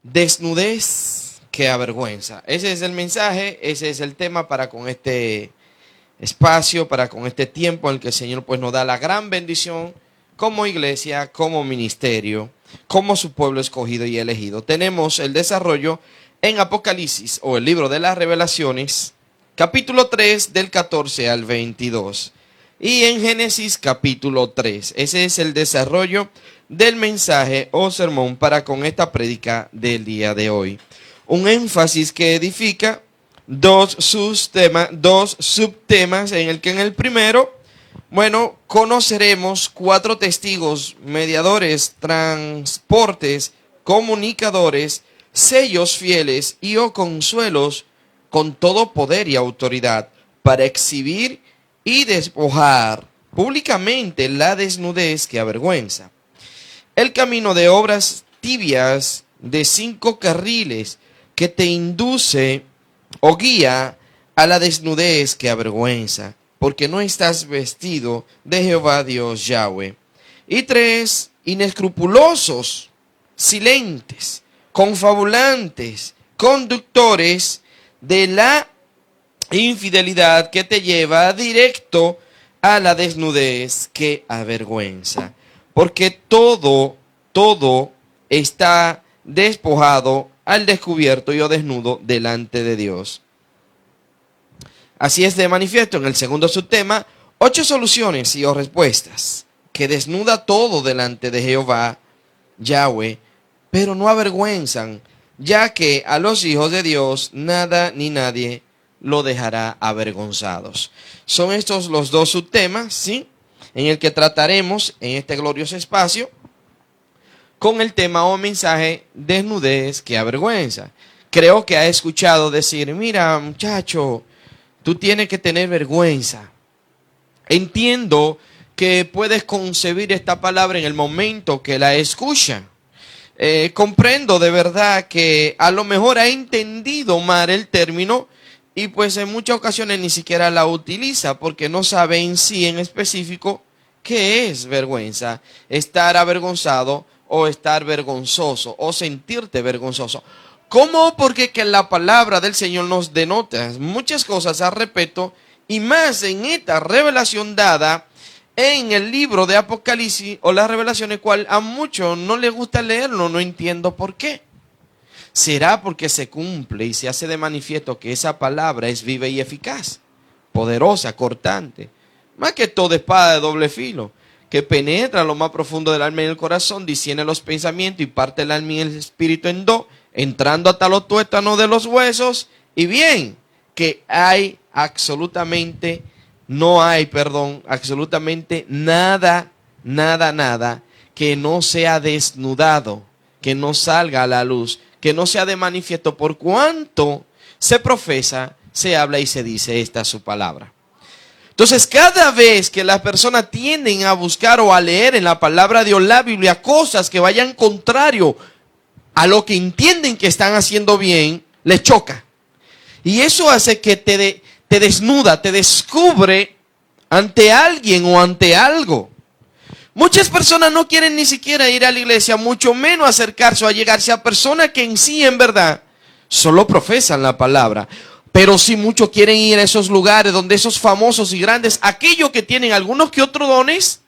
Desnudez que avergüenza. Ese es el mensaje, ese es el tema para con este espacio, para con este tiempo en el que el Señor pues nos da la gran bendición como iglesia, como ministerio, como su pueblo escogido y elegido. Tenemos el desarrollo en Apocalipsis o el libro de las Revelaciones, capítulo 3 del 14 al 22. Y en Génesis capítulo 3. Ese es el desarrollo del mensaje o sermón para con esta prédica del día de hoy. Un énfasis que edifica dos subtemas en el que en el primero, conoceremos 4 testigos, mediadores, transportes, comunicadores, sellos fieles y o consuelos con todo poder y autoridad para exhibir y despojar públicamente la desnudez que avergüenza. El camino de obras tibias de 5 carriles que te induce o guía a la desnudez que avergüenza, porque no estás vestido de Jehová Dios Yahweh. Y 3, inescrupulosos, silentes, confabulantes, conductores de la infidelidad que te lleva directo a la desnudez que avergüenza. Porque todo está despojado al descubierto y o desnudo delante de Dios. Así es de manifiesto en el segundo subtema, 8 soluciones y o respuestas que desnuda todo delante de Jehová, Yahweh, pero no avergüenzan, ya que a los hijos de Dios nada ni nadie lo dejará avergonzados. Son estos los 2 subtemas, ¿sí?, en el que trataremos en este glorioso espacio con el tema o mensaje desnudez que avergüenza. Creo que ha escuchado decir, mira muchacho, tú tienes que tener vergüenza. Entiendo que puedes concebir esta palabra en el momento que la escucha. Comprendo de verdad que a lo mejor ha entendido mal el término y pues en muchas ocasiones ni siquiera la utiliza porque no sabe en sí en específico qué es vergüenza, estar avergonzado o estar vergonzoso o sentirte vergonzoso. ¿Cómo? Porque que la palabra del Señor nos denota muchas cosas al respecto y más en esta revelación dada en el libro de Apocalipsis o las revelaciones, cual a muchos no les gusta leerlo, no entiendo por qué. ¿Será porque se cumple y se hace de manifiesto que esa palabra es viva y eficaz, poderosa, cortante, más que toda espada de doble filo, que penetra lo más profundo del alma y del corazón, discierne los pensamientos y parte el alma y el espíritu en dos, entrando hasta los tuétanos de los huesos? Y bien, que absolutamente nada que no sea desnudado, que no salga a la luz, que no sea de manifiesto por cuanto se profesa, se habla y se dice esta su palabra. Entonces, cada vez que las personas tienden a buscar o a leer en la palabra de Dios, la Biblia, cosas que vayan contrario a lo que entienden que están haciendo bien, les choca. Y eso hace que te desnuda, te descubre ante alguien o ante algo. Muchas personas no quieren ni siquiera ir a la iglesia, mucho menos acercarse o allegarse a personas que en sí, en verdad, solo profesan la palabra. Pero sí muchos quieren ir a esos lugares donde esos famosos y grandes, aquellos que tienen algunos que otros dones,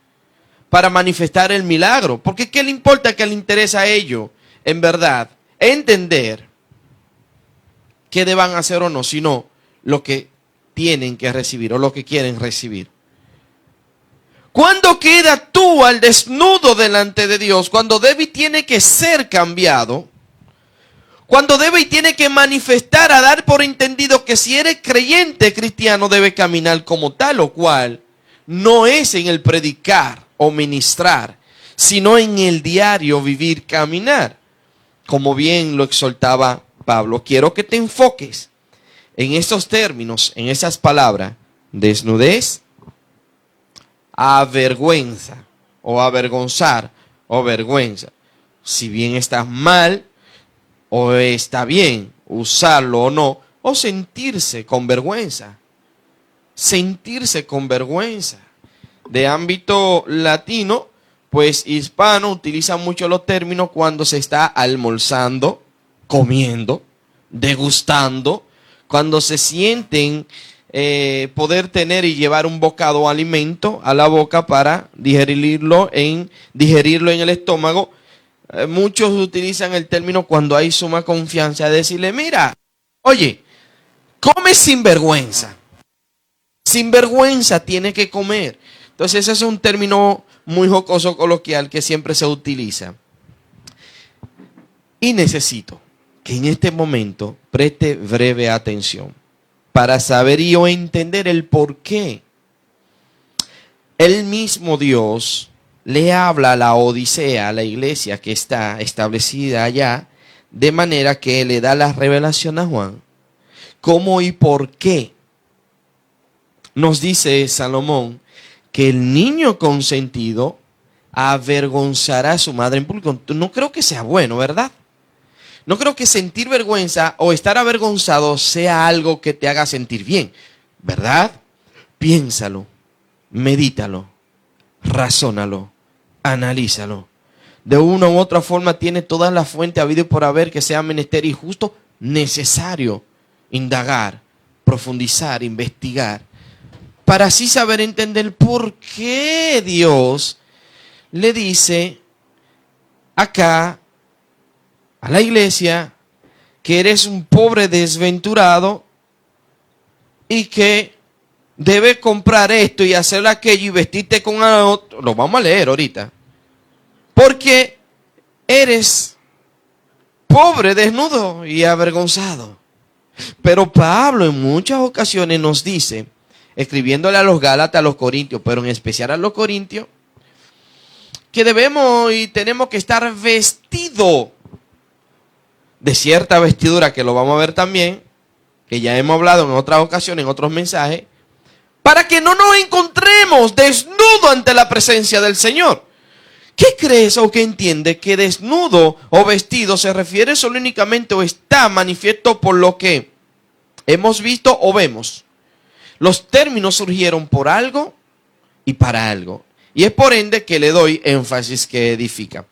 para manifestar el milagro. Porque ¿qué le importa? ¿Qué le interesa a ellos? En verdad, entender qué deban hacer o no, sino lo que tienen que recibir o lo que quieren recibir. ¿Cuándo queda tú al desnudo delante de Dios? Cuando debe y tiene que ser cambiado. Cuando debe y tiene que manifestar, a dar por entendido que si eres creyente cristiano debe caminar como tal o cual. No es en el predicar o ministrar, sino en el diario vivir, caminar. Como bien lo exhortaba Pablo, quiero que te enfoques en estos términos, en esas palabras: desnudez, avergüenza o avergonzar o vergüenza. Si bien estás mal o está bien usarlo o no, o sentirse con vergüenza. Sentirse con vergüenza. De ámbito latino, pues hispano utiliza mucho los términos cuando se está almorzando, comiendo, degustando, cuando se sienten poder tener y llevar un bocado de alimento a la boca para digerirlo en el estómago. Muchos utilizan el término cuando hay suma confianza, de decirle, mira, oye, come sin vergüenza. Sin vergüenza tiene que comer. Entonces ese es un término muy jocoso coloquial que siempre se utiliza. Y necesito que en este momento preste breve atención para saber y o entender el por qué el mismo Dios le habla a la Odisea, a la iglesia que está establecida allá, de manera que le da la revelación a Juan. ¿Cómo y por qué? Nos dice Salomón que el niño consentido avergonzará a su madre en público. No creo que sea bueno, ¿verdad? No creo que sentir vergüenza o estar avergonzado sea algo que te haga sentir bien, ¿verdad? Piénsalo, medítalo, razónalo, analízalo. De una u otra forma tiene toda la fuente habido y por haber que sea menester y justo necesario indagar, profundizar, investigar, para así saber entender por qué Dios le dice acá a la iglesia que eres un pobre desventurado y que debes comprar esto y hacer aquello y vestirte con otro. Lo vamos a leer ahorita. Porque eres pobre, desnudo y avergonzado. Pero Pablo en muchas ocasiones nos dice, escribiéndole a los Gálatas, a los Corintios, pero en especial a los Corintios, que debemos y tenemos que estar vestidos de cierta vestidura, que lo vamos a ver también, que ya hemos hablado en otras ocasiones, en otros mensajes, para que no nos encontremos desnudos ante la presencia del Señor. ¿Qué crees o qué entiendes que desnudo o vestido se refiere solo únicamente o está manifiesto por lo que hemos visto o vemos? Los términos surgieron por algo y para algo. Y es por ende que le doy énfasis que edifica.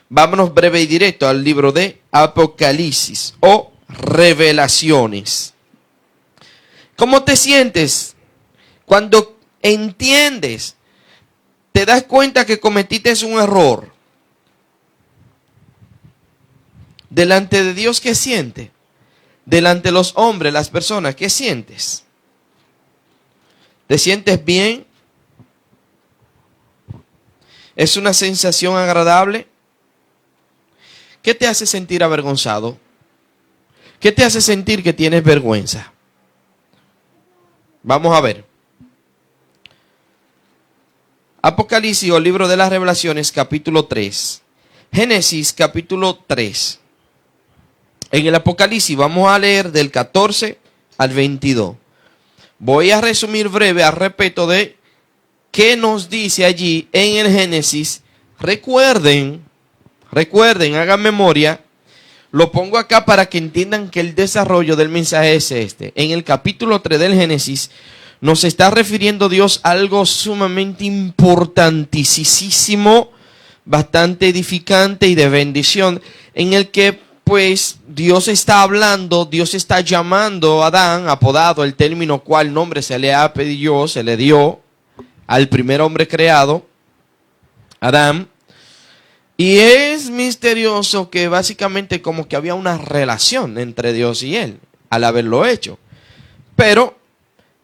Vámonos breve y directo al libro de Apocalipsis o Revelaciones. ¿Cómo te sientes cuando entiendes? Te das cuenta que cometiste un error. Delante de Dios, ¿qué sientes? Delante de los hombres, las personas, ¿qué sientes? ¿Te sientes bien? ¿Es una sensación agradable? ¿Qué te hace sentir avergonzado? ¿Qué te hace sentir que tienes vergüenza? Vamos a ver. Apocalipsis o libro de las Revelaciones, capítulo 3. Génesis, capítulo 3. En el Apocalipsis vamos a leer del 14 al 22. Voy a resumir breve al respecto de qué nos dice allí en el Génesis. Recuerden, hagan memoria. Lo pongo acá para que entiendan que el desarrollo del mensaje es este. En el capítulo 3 del Génesis nos está refiriendo Dios a algo sumamente importantísimo, bastante edificante y de bendición, en el que pues Dios está hablando, Dios está llamando a Adán, apodado el término cual nombre se le ha pedido, se le dio al primer hombre creado, Adán. Y es misterioso que básicamente como que había una relación entre Dios y él al haberlo hecho. Pero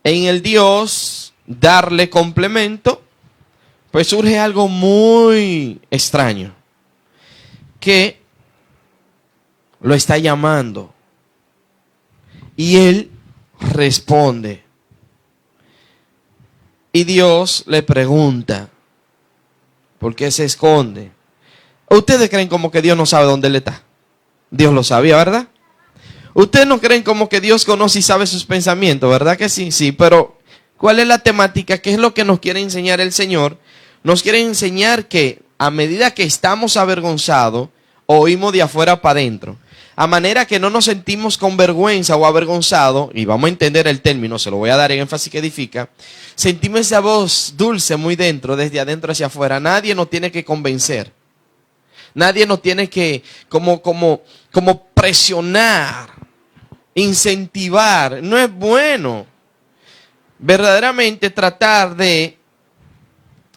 en el Dios darle complemento, pues surge algo muy extraño. Que lo está llamando. Y él responde. Y Dios le pregunta, ¿por qué se esconde? ¿Ustedes creen como que Dios no sabe dónde él está? Dios lo sabía, ¿verdad? ¿Ustedes no creen como que Dios conoce y sabe sus pensamientos? ¿Verdad que sí? Sí, pero ¿cuál es la temática? ¿Qué es lo que nos quiere enseñar el Señor? Nos quiere enseñar que a medida que estamos avergonzados, oímos de afuera para adentro. A manera que no nos sentimos con vergüenza o avergonzados, y vamos a entender el término, se lo voy a dar en énfasis que edifica, sentimos esa voz dulce muy dentro, desde adentro hacia afuera. Nadie nos tiene que convencer. Nadie nos tiene que como presionar, incentivar. No es bueno verdaderamente tratar de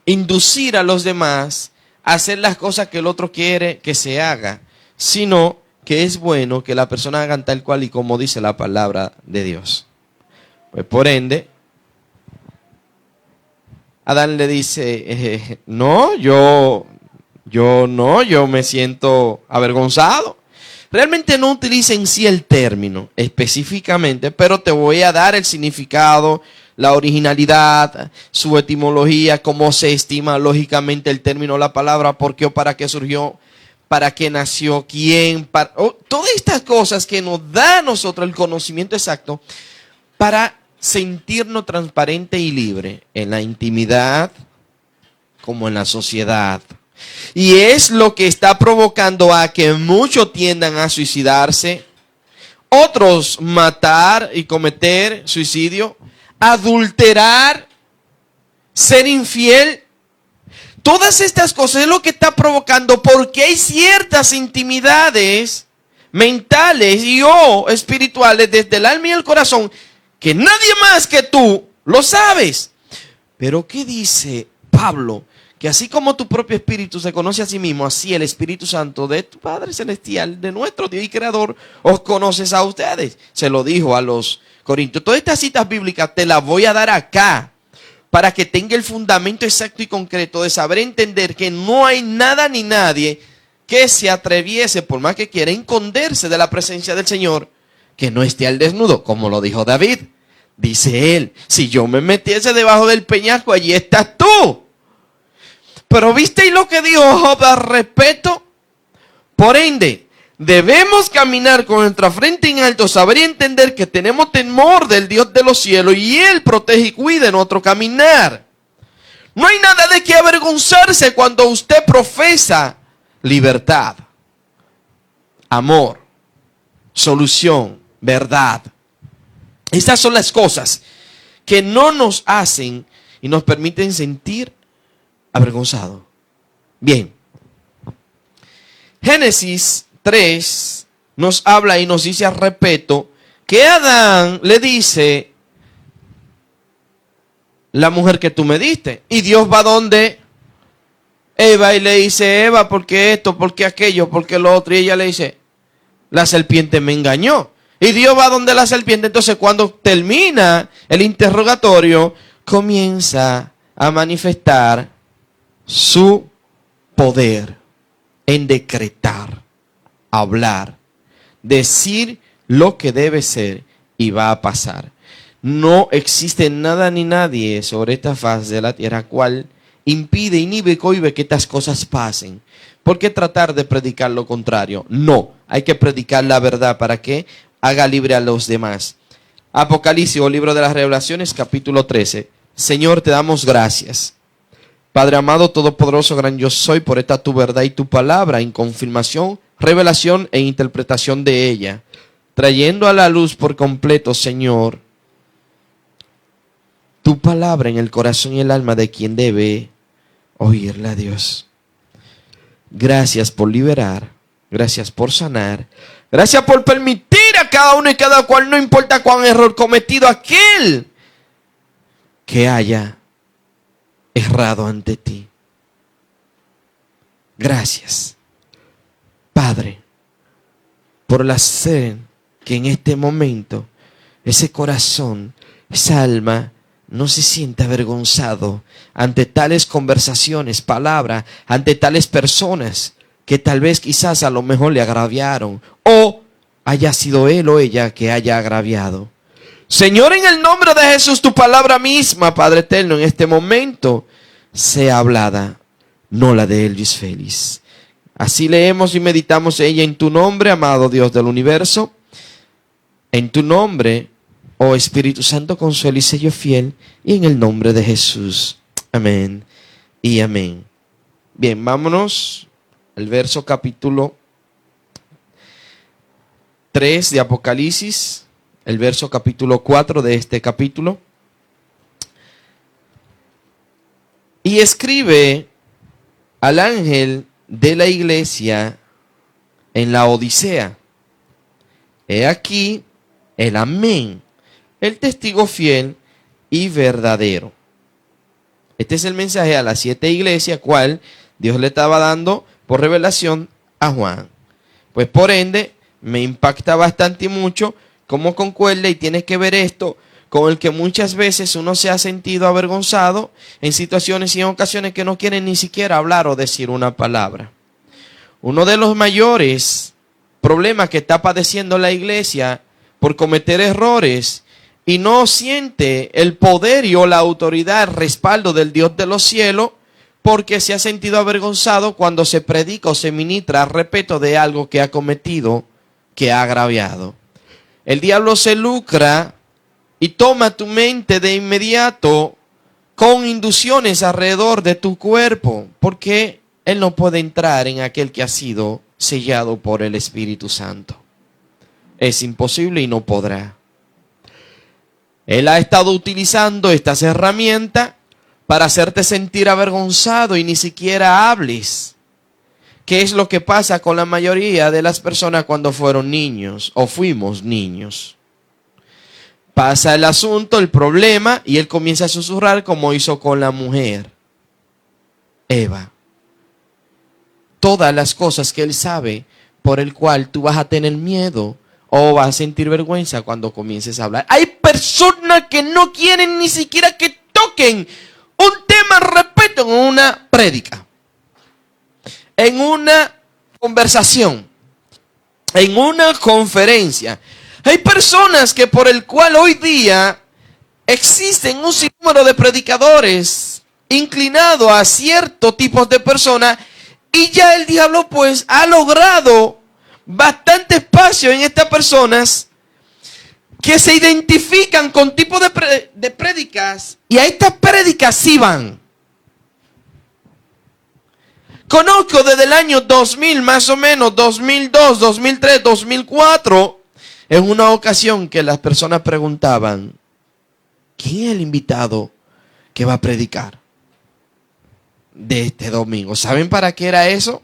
inducir a los demás a hacer las cosas que el otro quiere que se haga, sino que es bueno que la persona haga tal cual y como dice la palabra de Dios. Pues por ende, Adán le dice, no, yo me siento avergonzado. Realmente no utiliza en sí el término específicamente, pero te voy a dar el significado, la originalidad, su etimología, cómo se estima lógicamente el término, la palabra, por qué o para qué surgió, para qué nació, quién, todas estas cosas que nos da a nosotros el conocimiento exacto para sentirnos transparente y libre en la intimidad como en la sociedad. Y es lo que está provocando a que muchos tiendan a suicidarse, otros matar y cometer suicidio, adulterar, ser infiel. Todas estas cosas es lo que está provocando, porque hay ciertas intimidades mentales y o espirituales desde el alma y el corazón que nadie más que tú lo sabes. Pero ¿qué dice Pablo? Que así como tu propio espíritu se conoce a sí mismo, así el Espíritu Santo de tu Padre Celestial, de nuestro Dios y Creador, os conoces a ustedes. Se lo dijo a los Corintios. Todas estas citas bíblicas te las voy a dar acá, para que tenga el fundamento exacto y concreto de saber entender que no hay nada ni nadie que se atreviese, por más que quiera, esconderse de la presencia del Señor, que no esté al desnudo, como lo dijo David. Dice él, si yo me metiese debajo del peñasco, allí estás tú. Pero ¿visteis lo que dijo Job al respecto? Por ende, debemos caminar con nuestra frente en alto, saber y entender que tenemos temor del Dios de los cielos y Él protege y cuida nuestro caminar. No hay nada de qué avergonzarse cuando usted profesa libertad, amor, solución, verdad. Estas son las cosas que no nos hacen y nos permiten sentir avergonzado. Bien. Génesis 3 nos habla y nos dice al respecto que Adán le dice, la mujer que tú me diste. Y Dios va donde Eva y le dice, Eva, ¿por qué esto? ¿Por qué aquello? ¿Por qué lo otro? Y ella le dice, la serpiente me engañó. Y Dios va donde la serpiente. Entonces cuando termina el interrogatorio, comienza a manifestar su poder en decretar, hablar, decir lo que debe ser y va a pasar. No existe nada ni nadie sobre esta faz de la tierra cual impide, inhibe, cohibe que estas cosas pasen. ¿Por qué tratar de predicar lo contrario? No, hay que predicar la verdad para que haga libre a los demás. Apocalipsis o libro de las Revelaciones, capítulo 13. Señor, te damos gracias. Padre amado, todopoderoso, gran yo soy, por esta tu verdad y tu palabra en confirmación, revelación e interpretación de ella, trayendo a la luz por completo, Señor, tu palabra en el corazón y el alma de quien debe oírla, Dios. Gracias por liberar, gracias por sanar, gracias por permitir a cada uno y cada cual, no importa cuán error cometido, aquel que haya errado ante ti. Gracias, Padre, por la hacer que en este momento ese corazón, esa alma no se sienta avergonzado ante tales conversaciones, palabras, ante tales personas que tal vez quizás a lo mejor le agraviaron o haya sido él o ella que haya agraviado. Señor, en el nombre de Jesús, tu palabra misma, Padre eterno, en este momento sea hablada, no la de Elvis Félix. Así leemos y meditamos ella en tu nombre, amado Dios del universo. En tu nombre, oh Espíritu Santo, consuelo y sello fiel, y en el nombre de Jesús. Amén y amén. Bien, vámonos al verso capítulo 3 de Apocalipsis, el verso capítulo 4 de este capítulo. Y escribe al ángel de la iglesia en la Odisea. He aquí el amén, el testigo fiel y verdadero. Este es el mensaje a las 7 iglesias, cual Dios le estaba dando por revelación a Juan. Pues por ende, me impacta bastante y mucho cómo concuerda, y tienes que ver esto con el que muchas veces uno se ha sentido avergonzado en situaciones y en ocasiones que no quieren ni siquiera hablar o decir una palabra. Uno de los mayores problemas que está padeciendo la iglesia por cometer errores y no siente el poder y o la autoridad, el respaldo del Dios de los cielos, porque se ha sentido avergonzado cuando se predica o se ministra al respecto de algo que ha cometido, que ha agraviado. El diablo se lucra y toma tu mente de inmediato con inducciones alrededor de tu cuerpo, porque él no puede entrar en aquel que ha sido sellado por el Espíritu Santo. Es imposible y no podrá. Él ha estado utilizando estas herramientas para hacerte sentir avergonzado y ni siquiera hables. ¿Qué es lo que pasa con la mayoría de las personas cuando fueron niños o fuimos niños? Pasa el asunto, el problema, y él comienza a susurrar como hizo con la mujer, Eva. Todas las cosas que él sabe por el cual tú vas a tener miedo o vas a sentir vergüenza cuando comiences a hablar. Hay personas que no quieren ni siquiera que toquen un tema al respecto en una prédica, en una conversación, en una conferencia. Hay personas que por el cual hoy día existen un sinnúmero de predicadores inclinados a ciertos tipos de personas, y ya el diablo pues ha logrado bastante espacio en estas personas que se identifican con tipos de prédicas, y a estas prédicas sí van. Conozco desde el año 2000, más o menos, 2002, 2003, 2004, en una ocasión que las personas preguntaban, ¿quién es el invitado que va a predicar de este domingo? ¿Saben para qué era eso?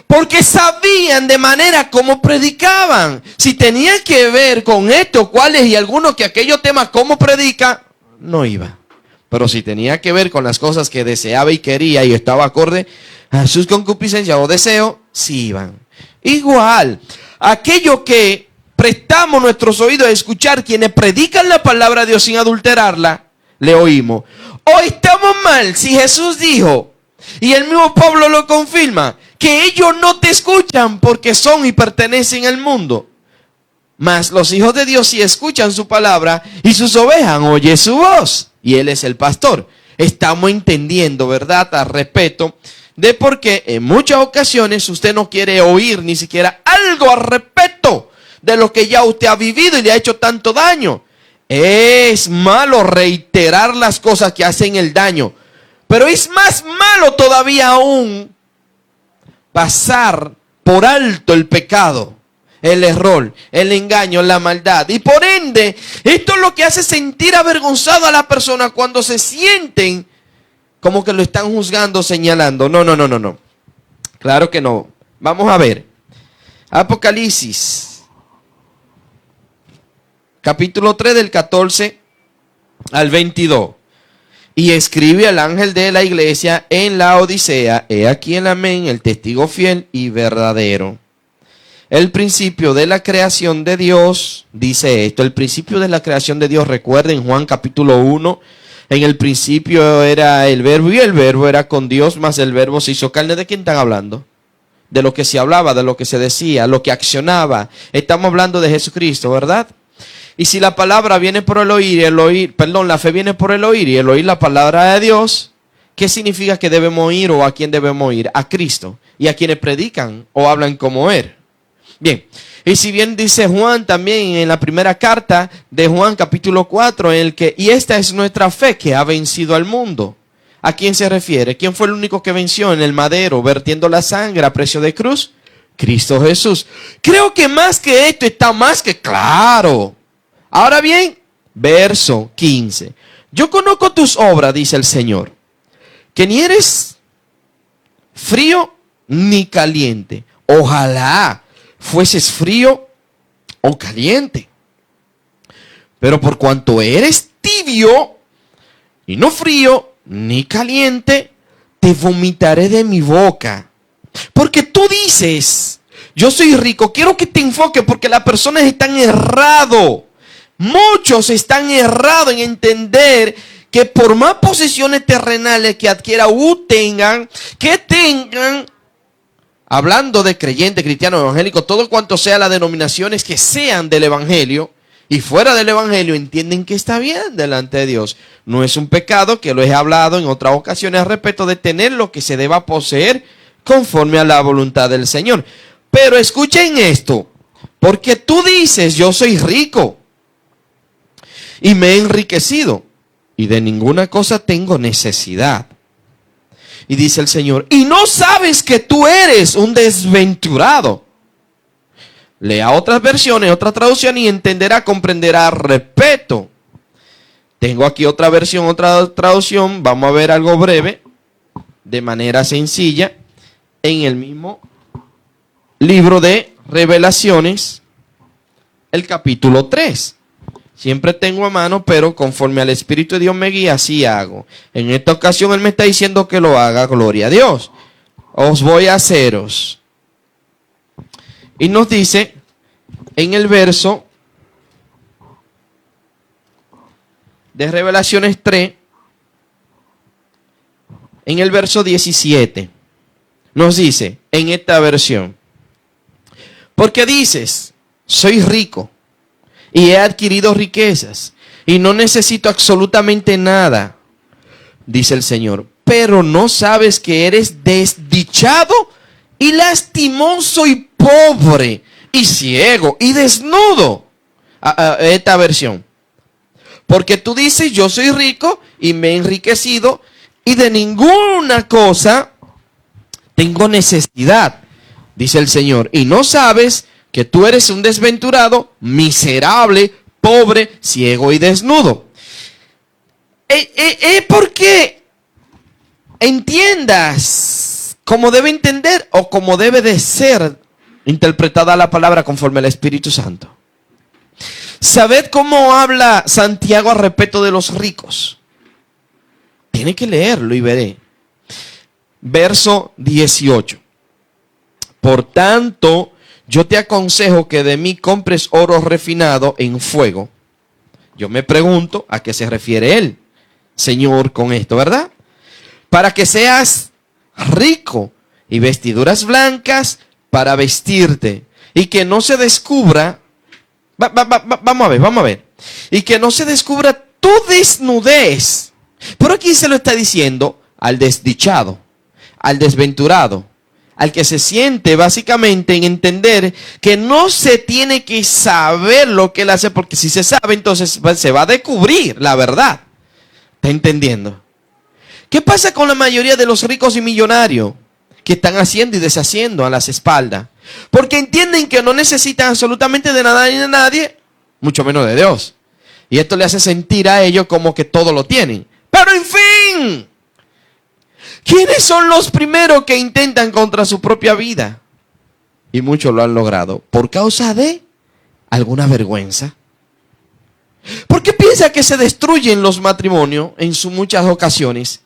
Porque sabían de manera como predicaban. Si tenía que ver con esto, cuáles y algunos que aquellos temas como predica, no iba. Pero si tenía que ver con las cosas que deseaba y quería y estaba acorde a sus concupiscencias o deseos, sí iban. Igual, aquello que prestamos nuestros oídos a escuchar, quienes predican la palabra de Dios sin adulterarla, le oímos. O estamos mal si Jesús dijo, y el mismo Pablo lo confirma, que ellos no te escuchan porque son y pertenecen al mundo. Mas los hijos de Dios sí escuchan su palabra, y sus ovejas oyen su voz, y Él es el pastor. Estamos entendiendo, ¿verdad?, al respecto de por qué en muchas ocasiones usted no quiere oír ni siquiera algo al respecto de lo que ya usted ha vivido y le ha hecho tanto daño. Es malo reiterar las cosas que hacen el daño, pero es más malo todavía aún pasar por alto el pecado, el error, el engaño, la maldad. Y por ende, esto es lo que hace sentir avergonzado a la persona cuando se sienten como que lo están juzgando, señalando. No. Claro que no. Vamos a ver. Apocalipsis, capítulo 3, del 14 al 22. Y escribe al ángel de la iglesia en la Odisea, he aquí el amén, el testigo fiel y verdadero. El principio de la creación de Dios, dice esto, el principio de la creación de Dios, recuerden Juan capítulo 1, en el principio era el verbo y el verbo era con Dios, mas el verbo se hizo carne. ¿De quién están hablando? De lo que se hablaba, de lo que se decía, lo que accionaba. Estamos hablando de Jesucristo, ¿verdad? Y si la palabra viene por el oír, la fe viene por el oír y el oír la palabra de Dios, ¿qué significa que debemos oír o a quién debemos oír? A Cristo y a quienes predican o hablan como Él. Bien, y si bien dice Juan también en la primera carta de Juan capítulo 4, en el que, y esta es nuestra fe que ha vencido al mundo. ¿A quién se refiere? ¿Quién fue el único que venció en el madero vertiendo la sangre a precio de cruz? Cristo Jesús. Creo que más que esto está más que claro. Ahora bien, verso 15. Yo conozco tus obras, dice el Señor, que ni eres frío ni caliente. Ojalá fueses frío o caliente. Pero por cuanto eres tibio y no frío ni caliente, te vomitaré de mi boca. Porque tú dices, yo soy rico. Quiero que te enfoques porque las personas están erradas. Muchos están errados en entender que por más posesiones terrenales que adquiera o tengan, hablando de creyente, cristiano, evangélico, todo cuanto sea las denominaciones que sean del evangelio y fuera del evangelio, entienden que está bien delante de Dios. No es un pecado, que lo he hablado en otras ocasiones al respecto de tener lo que se deba poseer conforme a la voluntad del Señor. Pero escuchen esto, porque tú dices, yo soy rico y me he enriquecido y de ninguna cosa tengo necesidad. Y dice el Señor, y no sabes que tú eres un desventurado. Lea otras versiones, otra traducción y entenderá, comprenderá, respeto. Tengo aquí otra versión, otra traducción. Vamos a ver algo breve, de manera sencilla, en el mismo libro de Revelaciones, el capítulo 3. Siempre tengo a mano, pero conforme al Espíritu de Dios me guía, así hago. En esta ocasión Él me está diciendo que lo haga, gloria a Dios. Os voy a haceros. Y nos dice en el verso de Revelaciones 3, en el verso 17, nos dice en esta versión, porque dices, soy rico y he adquirido riquezas y no necesito absolutamente nada, dice el Señor, pero no sabes que eres desdichado y lastimoso y pobre y ciego y desnudo. Esta versión, porque tú dices, yo soy rico y me he enriquecido y de ninguna cosa tengo necesidad, dice el Señor, y no sabes que tú eres un desventurado, miserable, pobre, ciego y desnudo. Porque entiendas cómo debe entender o cómo debe de ser interpretada la palabra conforme al Espíritu Santo. Sabed cómo habla Santiago al respecto de los ricos. Tiene que leerlo y veré. Verso 18. Por tanto, yo te aconsejo que de mí compres oro refinado en fuego. Yo me pregunto a qué se refiere él, Señor, con esto, ¿verdad? Para que seas rico y vestiduras blancas para vestirte y que no se descubra, vamos a ver, y que no se descubra tu desnudez. Pero aquí se lo está diciendo al desdichado, al desventurado, al que se siente básicamente en entender que no se tiene que saber lo que él hace, porque si se sabe entonces se va a descubrir la verdad. ¿Está entendiendo? ¿Qué pasa con la mayoría de los ricos y millonarios que están haciendo y deshaciendo a las espaldas? Porque entienden que no necesitan absolutamente de nada ni de nadie, mucho menos de Dios. Y esto le hace sentir a ellos como que todo lo tienen. Pero en fin, ¿quiénes son los primeros que intentan contra su propia vida? Y muchos lo han logrado por causa de alguna vergüenza. ¿Por qué piensa que se destruyen los matrimonios en sus muchas ocasiones?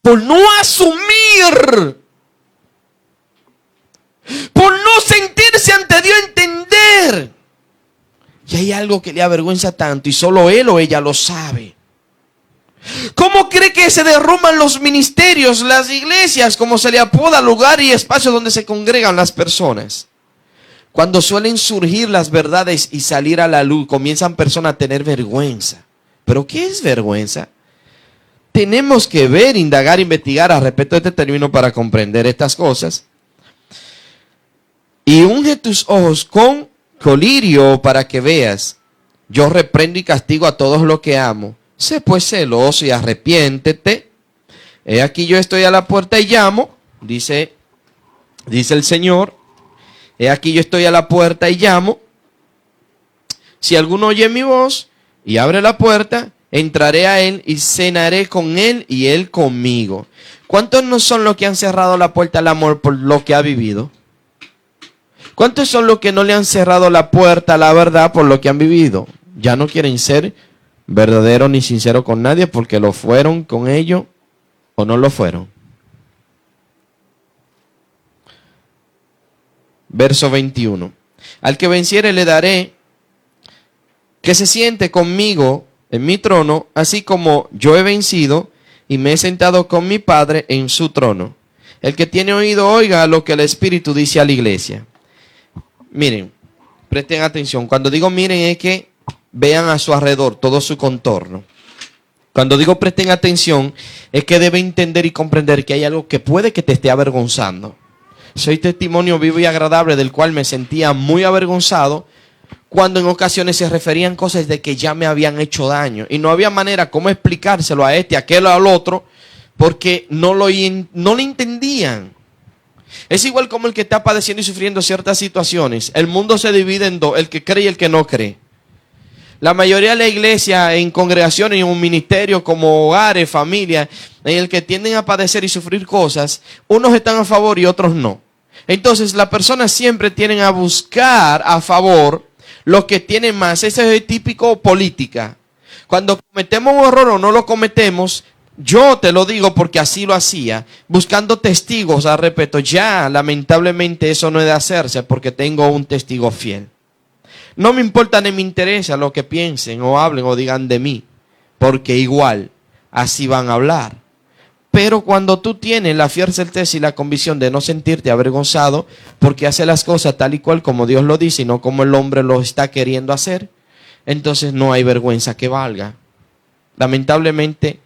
Por no asumir, por no sentirse ante Dios, entender que hay algo que le avergüenza tanto y solo él o ella lo sabe. ¿Cómo cree que se derrumban los ministerios, las iglesias, como se le apoda, lugar y espacio donde se congregan las personas? Cuando suelen surgir las verdades y salir a la luz, comienzan personas a tener vergüenza. ¿Pero qué es vergüenza? Tenemos que ver, indagar, investigar al respecto de este término para comprender estas cosas. Y unge tus ojos con colirio para que veas. Yo reprendo y castigo a todos los que amo. Sé pues celoso y arrepiéntete. He aquí yo estoy a la puerta y llamo, dice el Señor. He aquí yo estoy a la puerta y llamo. Si alguno oye mi voz y abre la puerta, entraré a él y cenaré con él y él conmigo. ¿Cuántos no son los que han cerrado la puerta al amor por lo que ha vivido? ¿Cuántos son los que no le han cerrado la puerta a la verdad por lo que han vivido? Ya no quieren ser verdaderos ni sinceros con nadie porque lo fueron con ellos o no lo fueron. Verso 21. Al que venciere le daré que se siente conmigo en mi trono, así como yo he vencido y me he sentado con mi Padre en su trono. El que tiene oído oiga lo que el Espíritu dice a la iglesia. Miren, presten atención. Cuando digo miren es que vean a su alrededor todo su contorno. Cuando digo presten atención es que deben entender y comprender que hay algo que puede que te esté avergonzando. Soy testimonio vivo y agradable del cual me sentía muy avergonzado cuando en ocasiones se referían cosas de que ya me habían hecho daño. Y no había manera cómo explicárselo a este, a aquel o al otro, porque no lo entendían. Es igual como el que está padeciendo y sufriendo ciertas situaciones. El mundo se divide en dos, el que cree y el que no cree. La mayoría de la iglesia, en congregaciones, en un ministerio, como hogares, familias, en el que tienden a padecer y sufrir cosas, unos están a favor y otros no. Entonces, las personas siempre tienen a buscar a favor los que tienen más. Ese es el típico política. Cuando cometemos un error o no lo cometemos, yo te lo digo porque así lo hacía, buscando testigos al respecto. Ya, lamentablemente, eso no es de hacerse porque tengo un testigo fiel. No me importa ni me interesa lo que piensen o hablen o digan de mí, porque igual así van a hablar. Pero cuando tú tienes la fiel certeza y la convicción de no sentirte avergonzado porque hace las cosas tal y cual como Dios lo dice y no como el hombre lo está queriendo hacer, entonces no hay vergüenza que valga. Lamentablemente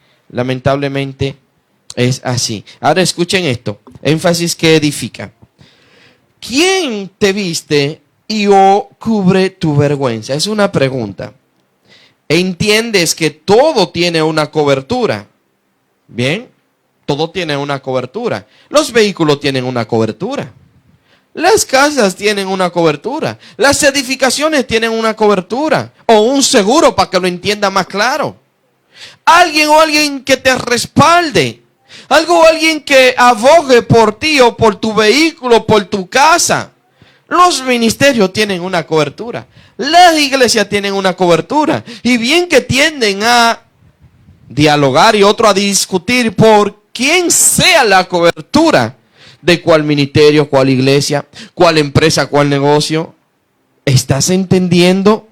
es así. Ahora escuchen esto, énfasis que edifica. ¿Quién te viste y o cubre tu vergüenza? Es una pregunta. ¿Entiendes que todo tiene una cobertura? Bien, todo tiene una cobertura. Los vehículos tienen una cobertura. Las casas tienen una cobertura. Las edificaciones tienen una cobertura. O un seguro para que lo entienda más claro. Alguien que te respalde. Alguien que abogue por ti o por tu vehículo, por tu casa. Los ministerios tienen una cobertura. Las iglesias tienen una cobertura. Y bien que tienden a dialogar y otro a discutir por quién sea la cobertura de cuál ministerio, cuál iglesia, cuál empresa, cuál negocio. ¿Estás entendiendo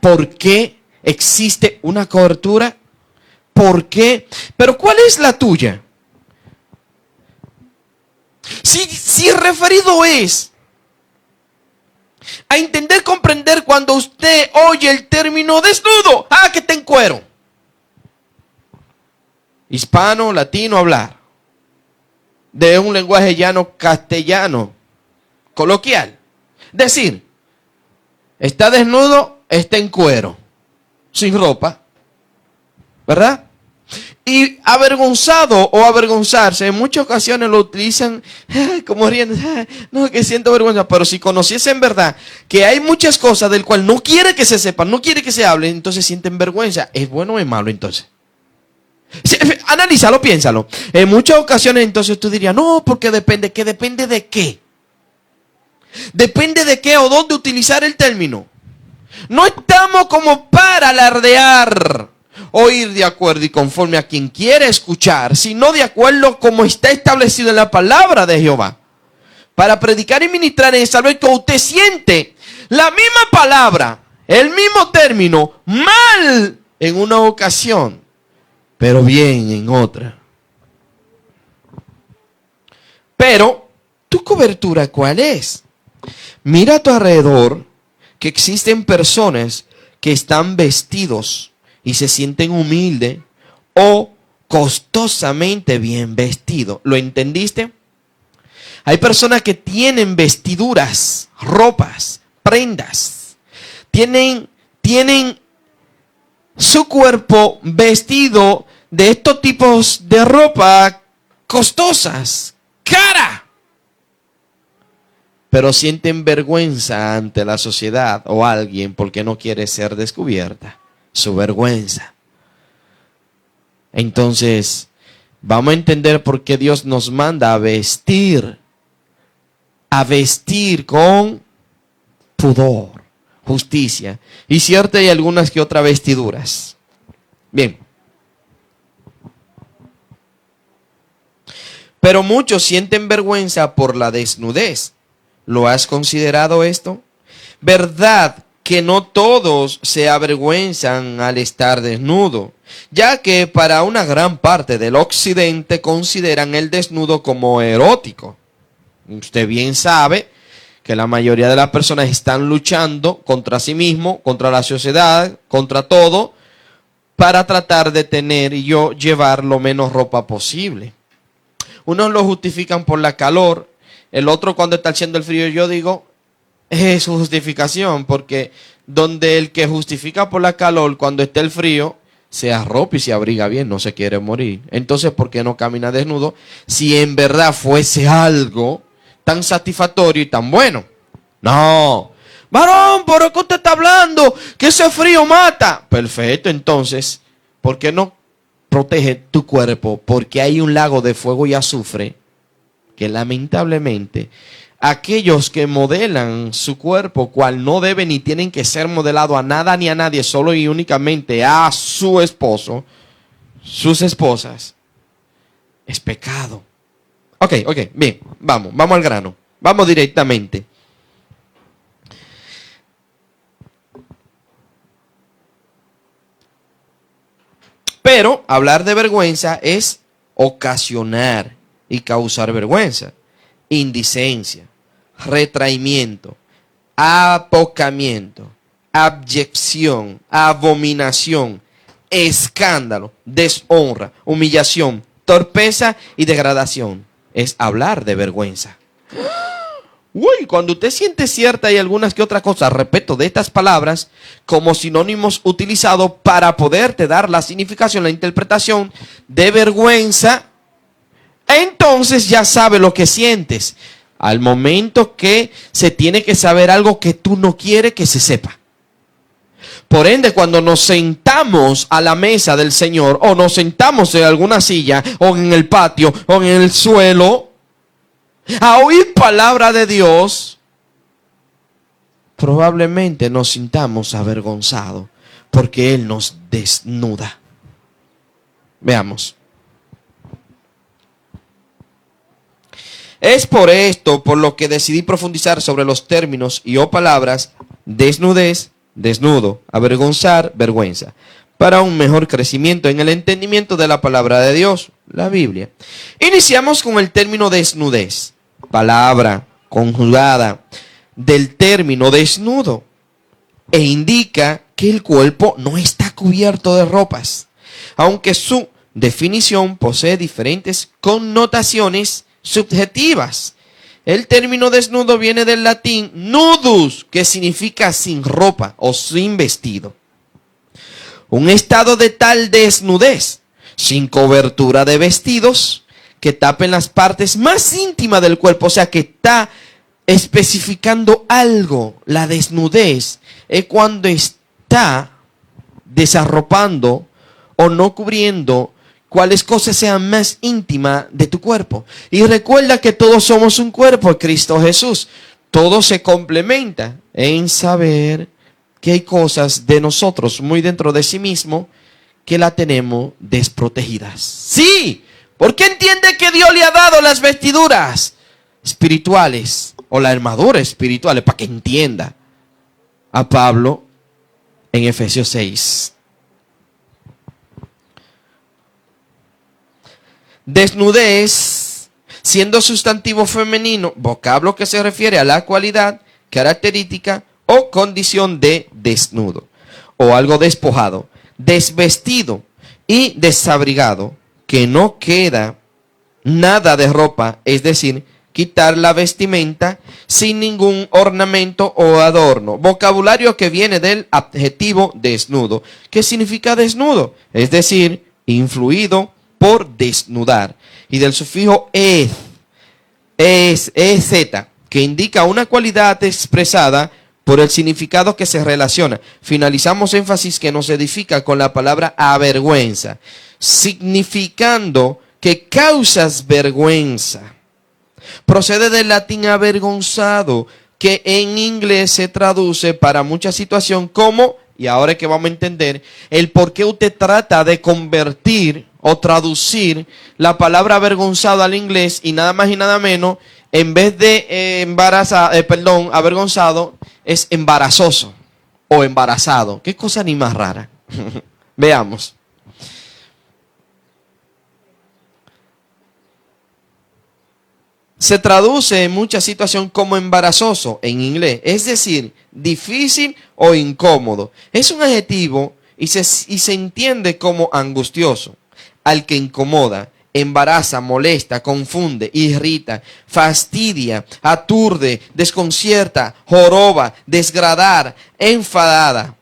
por qué existe una cobertura? ¿Por qué? Pero ¿cuál es la tuya? Si referido es a entender, comprender cuando usted oye el término desnudo, que está en cuero. Hispano, latino, hablar. De un lenguaje llano castellano, coloquial. Decir, está desnudo, está en cuero, sin ropa. ¿Verdad? Y avergonzado o avergonzarse, en muchas ocasiones lo utilizan como riendo, no, que siento vergüenza. Pero si conociesen verdad que hay muchas cosas del cual no quiere que se sepan, no quiere que se hable, entonces sienten vergüenza. ¿Es bueno o es malo entonces? Analízalo, piénsalo. En muchas ocasiones entonces tú dirías, no, porque depende. ¿Que depende de qué? Depende de qué o dónde utilizar el término. No estamos como para alardear o ir de acuerdo y conforme a quien quiere escuchar, sino de acuerdo como está establecido en la palabra de Jehová. Para predicar y ministrar en salvar que usted siente la misma palabra, el mismo término, mal en una ocasión, pero bien en otra. Pero, ¿tu cobertura cuál es? Mira a tu alrededor que existen personas que están vestidos y se sienten humildes o costosamente bien vestidos. ¿Lo entendiste? Hay personas que tienen vestiduras, ropas, prendas. Tienen su cuerpo vestido de estos tipos de ropa costosas, cara. Pero sienten vergüenza ante la sociedad o alguien porque no quiere ser descubierta. Su vergüenza. Entonces, vamos a entender por qué Dios nos manda a vestir con pudor, justicia. Y cierto, hay algunas que otras vestiduras. Bien. Pero muchos sienten vergüenza por la desnudez. ¿Lo has considerado esto? ¿Verdad que no todos se avergüenzan al estar desnudo? Ya que para una gran parte del occidente consideran el desnudo como erótico. Usted bien sabe que la mayoría de las personas están luchando contra sí mismo, contra la sociedad, contra todo, para tratar de tener y llevar lo menos ropa posible. Unos lo justifican por la calor, el otro cuando está haciendo el frío. Yo digo, es su justificación, porque donde el que justifica por la calor cuando está el frío, se arropa y se abriga bien, no se quiere morir. Entonces, ¿por qué no camina desnudo? Si en verdad fuese algo tan satisfactorio y tan bueno. No, varón, ¿por qué usted está hablando? Que ese frío mata. Perfecto, entonces, ¿por qué no protege tu cuerpo? Porque hay un lago de fuego y azufre que lamentablemente aquellos que modelan su cuerpo, cual no deben ni tienen que ser modelado a nada ni a nadie, solo y únicamente a su esposo, sus esposas, es pecado. Ok, bien, vamos al grano, vamos directamente. Pero hablar de vergüenza es ocasionar y causar vergüenza, indicencia, retraimiento, apocamiento, abyección, abominación, escándalo, deshonra, humillación, torpeza y degradación. Es hablar de vergüenza. Uy, cuando usted siente cierta y algunas que otras cosas, respeto de estas palabras, como sinónimos utilizados para poderte dar la significación, la interpretación de vergüenza, entonces ya sabe lo que sientes. Al momento que se tiene que saber algo que tú no quieres que se sepa. Por ende, cuando nos sentamos a la mesa del Señor, o nos sentamos en alguna silla, o en el patio, o en el suelo, a oír palabra de Dios, probablemente nos sintamos avergonzados, porque Él nos desnuda. Veamos. Es por esto por lo que decidí profundizar sobre los términos y o palabras desnudez, desnudo, avergonzar, vergüenza, para un mejor crecimiento en el entendimiento de la palabra de Dios, la Biblia. Iniciamos con el término desnudez, palabra conjugada del término desnudo, e indica que el cuerpo no está cubierto de ropas, aunque su definición posee diferentes connotaciones subjetivas. El término desnudo viene del latín nudus, que significa sin ropa o sin vestido. Un estado de tal desnudez, sin cobertura de vestidos, que tapen las partes más íntimas del cuerpo, o sea que está especificando algo. La desnudez es cuando está desarropando o no cubriendo cuáles cosas sean más íntimas de tu cuerpo. Y recuerda que todos somos un cuerpo en Cristo Jesús. Todo se complementa en saber que hay cosas de nosotros muy dentro de sí mismo que la tenemos desprotegidas. Sí, porque entiende que Dios le ha dado las vestiduras espirituales o la armadura espiritual, para que entienda a Pablo en Efesios 6. Desnudez, siendo sustantivo femenino, vocablo que se refiere a la cualidad, característica o condición de desnudo o algo despojado, desvestido y desabrigado, que no queda nada de ropa, es decir, quitar la vestimenta sin ningún ornamento o adorno. Vocabulario que viene del adjetivo desnudo. ¿Qué significa desnudo? Es decir, influido por desnudar. Y del sufijo ez, que indica una cualidad expresada por el significado que se relaciona. Finalizamos énfasis que nos edifica con la palabra avergüenza. significando que causas vergüenza. Procede del latín avergonzado, que en inglés se traduce para mucha situación como, y ahora es que vamos a entender, el por qué usted trata de convertir o traducir la palabra avergonzado al inglés y nada más y nada menos, en vez de avergonzado, es embarazoso o embarazado. Qué cosa ni más rara. Veamos. Se traduce en muchas situaciones como embarazoso en inglés, es decir, difícil o incómodo. Es un adjetivo y se entiende como angustioso, al que incomoda, embaraza, molesta, confunde, irrita, fastidia, aturde, desconcierta, joroba, desgradar, enfada,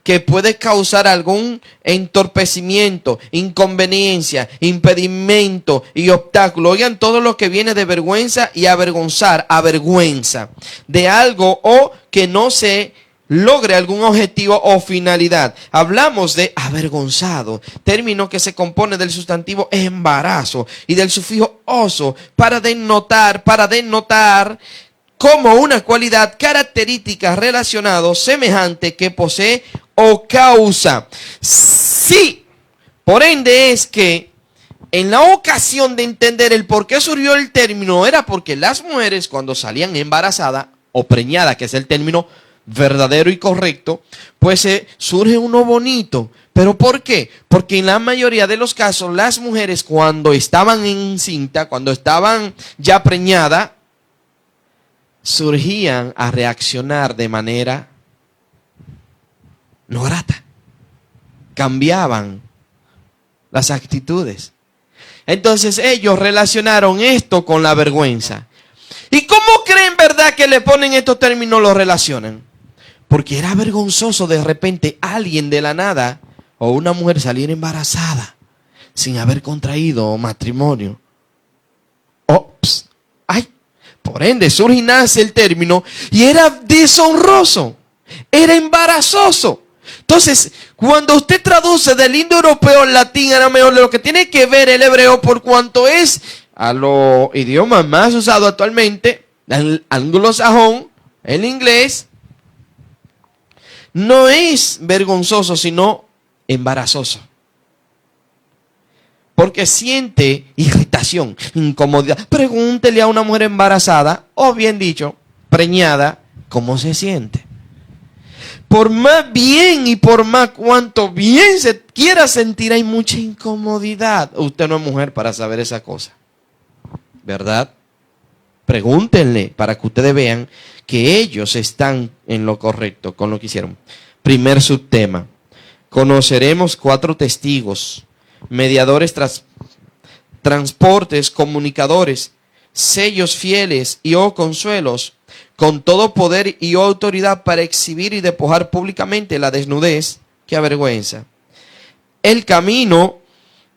que puede causar algún entorpecimiento, inconveniencia, impedimento y obstáculo. Oigan, todo lo que viene de vergüenza y avergonzar, avergüenza de algo o que no se logre algún objetivo o finalidad. Hablamos de avergonzado, término que se compone del sustantivo embarazo y del sufijo oso para denotar como una cualidad característica relacionado semejante que posee o causa. Sí, por ende es que en la ocasión de entender el por qué surgió el término era porque las mujeres cuando salían embarazadas o preñadas, que es el término verdadero y correcto, pues surge uno bonito. ¿Pero por qué? Porque en la mayoría de los casos las mujeres cuando estaban encinta, cuando estaban ya preñadas, surgían a reaccionar de manera no grata. Cambiaban las actitudes. Entonces ellos relacionaron esto con la vergüenza. ¿Y cómo creen, verdad, que le ponen estos términos, lo relacionan? Porque era vergonzoso de repente alguien de la nada o una mujer salir embarazada sin haber contraído matrimonio. Ops, ay. Por ende, surge y nace el término y era deshonroso, era embarazoso. Entonces, cuando usted traduce del indoeuropeo al latín, era mejor de lo que tiene que ver el hebreo por cuanto es a los idiomas más usados actualmente, el anglosajón, el inglés, no es vergonzoso, sino embarazoso. Porque siente irritación, incomodidad. Pregúntele a una mujer embarazada, o bien dicho, preñada, cómo se siente. Por más bien y por más cuanto bien se quiera sentir, hay mucha incomodidad. Usted no es mujer para saber esa cosa, ¿verdad? Pregúntenle para que ustedes vean que ellos están en lo correcto con lo que hicieron. Primer subtema. Conoceremos 4 testigos, mediadores, transportes, comunicadores, sellos fieles y o consuelos, con todo poder y autoridad para exhibir y despojar públicamente la desnudez que avergüenza. El camino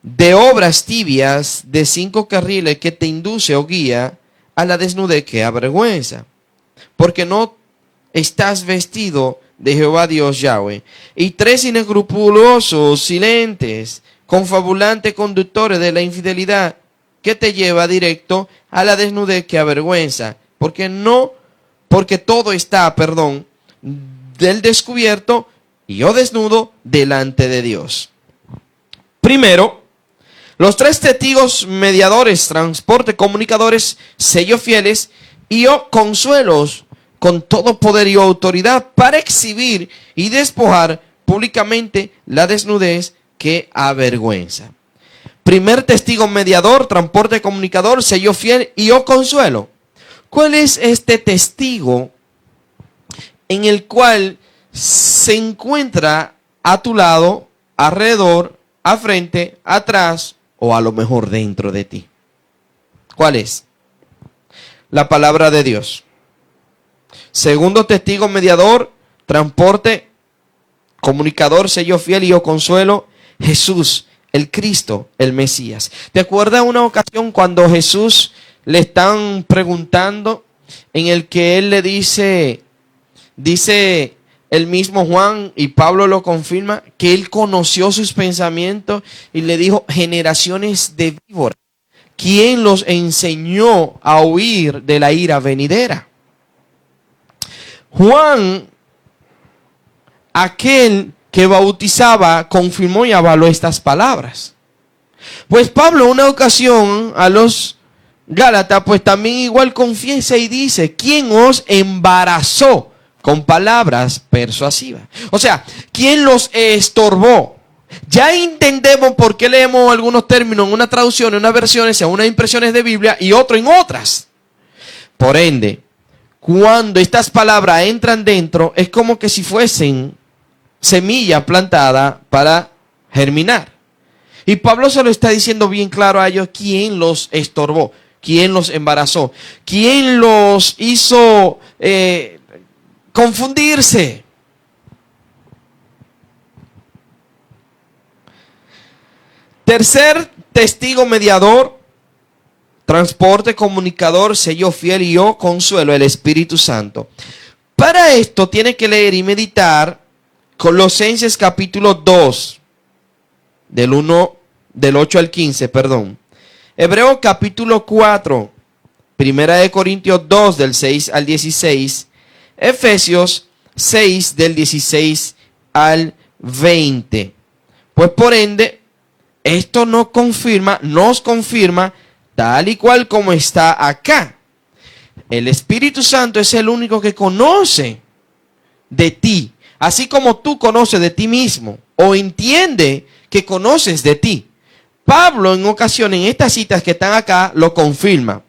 de obras tibias de 5 carriles que te induce o guía a la desnudez que avergüenza. Porque no estás vestido de Jehová Dios Yahweh. Y 3 inescrupulosos, silentes, confabulantes conductores de la infidelidad que te lleva directo a la desnudez que avergüenza. Porque todo está, del descubierto y yo desnudo delante de Dios. Primero, los 3 testigos mediadores, transporte, comunicadores, sellos fieles y o consuelos con todo poder y autoridad para exhibir y despojar públicamente la desnudez que avergüenza. Primer testigo mediador, transporte, comunicador, sello fiel y o consuelo. ¿Cuál es este testigo en el cual se encuentra a tu lado, alrededor, a frente, atrás o a lo mejor dentro de ti? ¿Cuál es? La palabra de Dios. Segundo testigo mediador, transporte, comunicador, sello fiel y o consuelo, Jesús, el Cristo, el Mesías. ¿Te acuerdas una ocasión cuando Jesús le están preguntando en el que él le dice el mismo Juan y Pablo lo confirma, que él conoció sus pensamientos y le dijo: generaciones de víboras, ¿quién los enseñó a huir de la ira venidera? Juan, aquel que bautizaba, confirmó y avaló estas palabras. Pues Pablo, en una ocasión, a los Gálatas, pues también igual confiesa y dice: ¿quién os embarazó con palabras persuasivas? O sea, ¿quién los estorbó? Ya entendemos por qué leemos algunos términos en una traducción, en unas versiones, en unas impresiones de Biblia y otro en otras. Por ende, cuando estas palabras entran dentro, es como que si fuesen semilla plantada para germinar. Y Pablo se lo está diciendo bien claro a ellos: ¿quién los estorbó? ¿Quién los embarazó? ¿Quién los hizo confundirse? Tercer testigo mediador, transporte, comunicador, sello fiel y yo consuelo, el Espíritu Santo. Para esto tiene que leer y meditar Colosenses capítulo 2, del 8 al 15, perdón. Hebreos capítulo 4, Primera de Corintios 2, del 6 al 16. Efesios 6, del 16 al 20. Pues por ende, esto nos confirma, tal y cual como está acá. El Espíritu Santo es el único que conoce de ti, así como tú conoces de ti mismo, o entiende que conoces de ti. Pablo en ocasiones, en estas citas que están acá, lo confirma.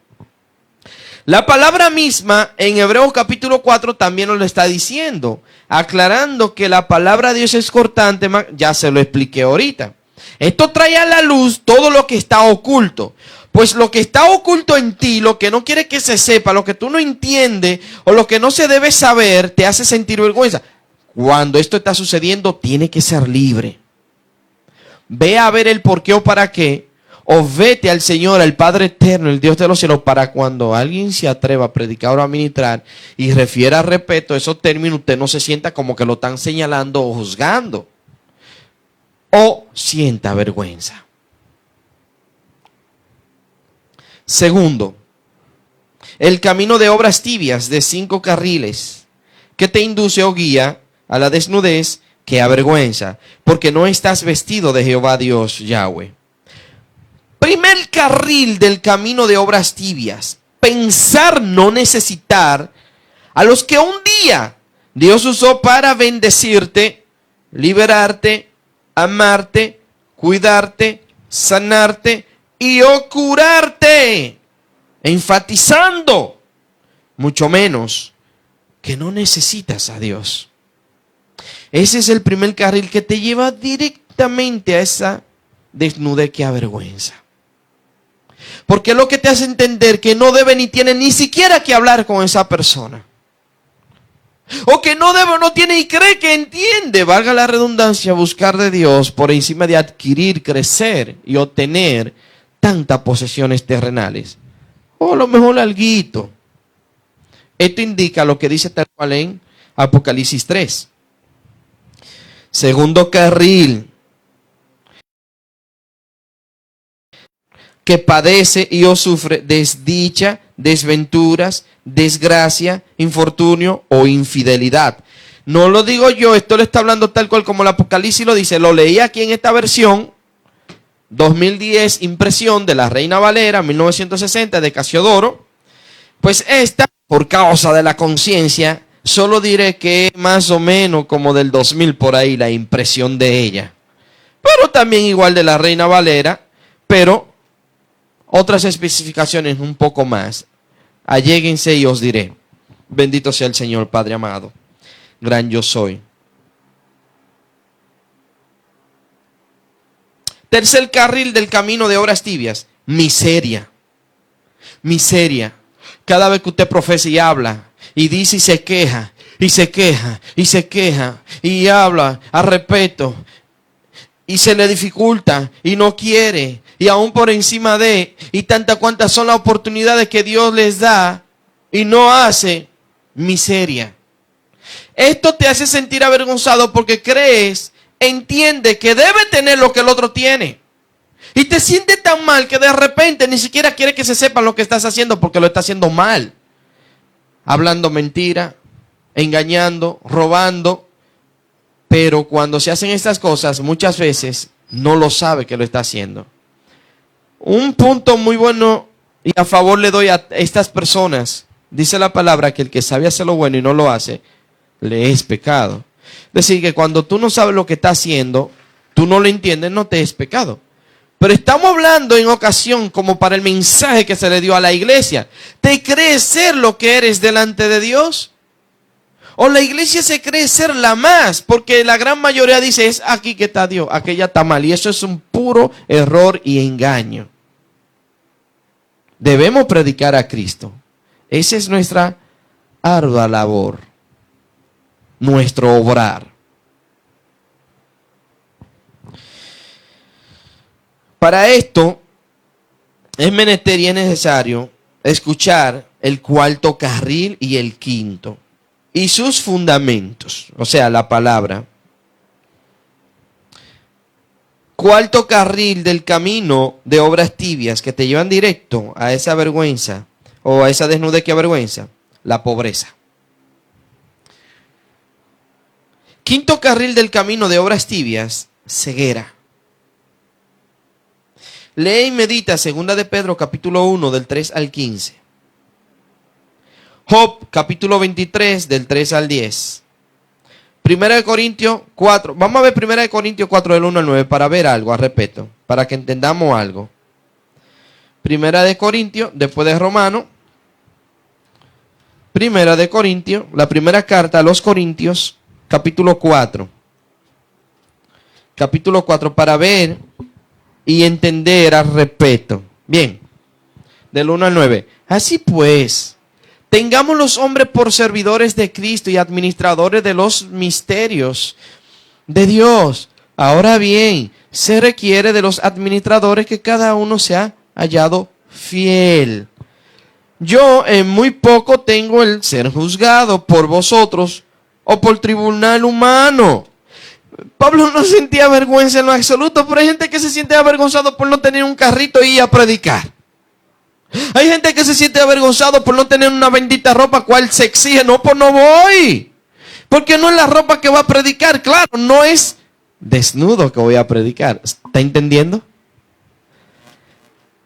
La palabra misma en Hebreos capítulo 4 también nos lo está diciendo, aclarando que la palabra de Dios es cortante, ya se lo expliqué ahorita. Esto trae a la luz todo lo que está oculto. Pues lo que está oculto en ti, lo que no quiere que se sepa, lo que tú no entiendes o lo que no se debe saber, te hace sentir vergüenza. Cuando esto está sucediendo, tiene que ser libre. Ve a ver el por qué o para qué, o vete al Señor, al Padre eterno, el Dios de los cielos, para cuando alguien se atreva a predicar o a ministrar y refiera respeto a esos términos, usted no se sienta como que lo están señalando o juzgando, o sienta vergüenza. Segundo, el camino de obras tibias de 5 carriles que te induce o guía a la desnudez que avergüenza, porque no estás vestido de Jehová Dios Yahweh. Primer carril del camino de obras tibias: pensar no necesitar a los que un día Dios usó para bendecirte, liberarte, amarte, cuidarte, sanarte y o curarte, enfatizando mucho menos que no necesitas a Dios. Ese es el primer carril que te lleva directamente a esa desnudez que avergüenza. Porque es lo que te hace entender que no debe ni tiene ni siquiera que hablar con esa persona. O que no debe, no tiene y cree que entiende, valga la redundancia, buscar de Dios por encima de adquirir, crecer y obtener tantas posesiones terrenales. O a lo mejor alguito. Esto indica lo que dice tal cual en Apocalipsis 3. Segundo carril, que padece y o sufre desdicha, desventuras, desgracia, infortunio o infidelidad. No lo digo yo, esto lo está hablando tal cual como el Apocalipsis lo dice. Lo leí aquí en esta versión, 2010, impresión de la Reina Valera, 1960, de Casiodoro. Pues esta, por causa de la conciencia, solo diré que es más o menos como del 2000 por ahí la impresión de ella. Pero también igual de la Reina Valera, pero otras especificaciones un poco más. Alléguense y os diré. Bendito sea el Señor, Padre amado. Gran yo soy. Tercer carril del camino de obras tibias: miseria. Miseria. Cada vez que usted profesa y habla y dice y se queja, y se queja, y se queja, y habla a respeto, y se le dificulta, y no quiere, y aún por encima de, y tantas cuantas son las oportunidades que Dios les da, y no hace, miseria. Esto te hace sentir avergonzado porque entiende que debe tener lo que el otro tiene. Y te sientes tan mal que de repente ni siquiera quiere que se sepa lo que estás haciendo porque lo estás haciendo mal. Hablando mentira, engañando, robando. Pero cuando se hacen estas cosas, muchas veces no lo sabe que lo está haciendo. Un punto muy bueno y a favor le doy a estas personas. Dice la palabra que el que sabe hacer lo bueno y no lo hace, le es pecado. Es decir, que cuando tú no sabes lo que está haciendo, tú no lo entiendes, no te es pecado. Pero estamos hablando en ocasión como para el mensaje que se le dio a la iglesia. ¿Te crees ser lo que eres delante de Dios? O la iglesia se cree ser la más, porque la gran mayoría dice, es aquí que está Dios, aquella está mal. Y eso es un puro error y engaño. Debemos predicar a Cristo. Esa es nuestra ardua labor, nuestro obrar. Para esto es menester y es necesario escuchar el cuarto carril y el quinto y sus fundamentos, o sea, la palabra. Cuarto carril del camino de obras tibias que te llevan directo a esa vergüenza o a esa desnudez que avergüenza, la pobreza. Quinto carril del camino de obras tibias, ceguera. Lee y medita 2 de Pedro capítulo 1 del 3 al 15. Job capítulo 23 del 3 al 10. 1 de Corintios 4. Vamos a ver 1 de Corintios 4 del 1 al 9 para ver algo al respecto, para que entendamos algo. 1 de Corintios, después de Romano. 1 de Corintios, la primera carta a los Corintios, capítulo 4. Capítulo 4 para ver y entender al respecto. Bien, del 1 al 9. Así pues, tengamos los hombres por servidores de Cristo y administradores de los misterios de Dios. Ahora bien, se requiere de los administradores que cada uno sea hallado fiel. Yo en muy poco tengo el ser juzgado por vosotros o por tribunal humano. Pablo no sentía vergüenza en lo absoluto, pero hay gente que se siente avergonzado por no tener un carrito y ir a predicar. Hay gente que se siente avergonzado por no tener una bendita ropa, cual se exige. No, pues no voy. Porque no es la ropa que va a predicar. Claro, no es desnudo que voy a predicar. ¿Está entendiendo?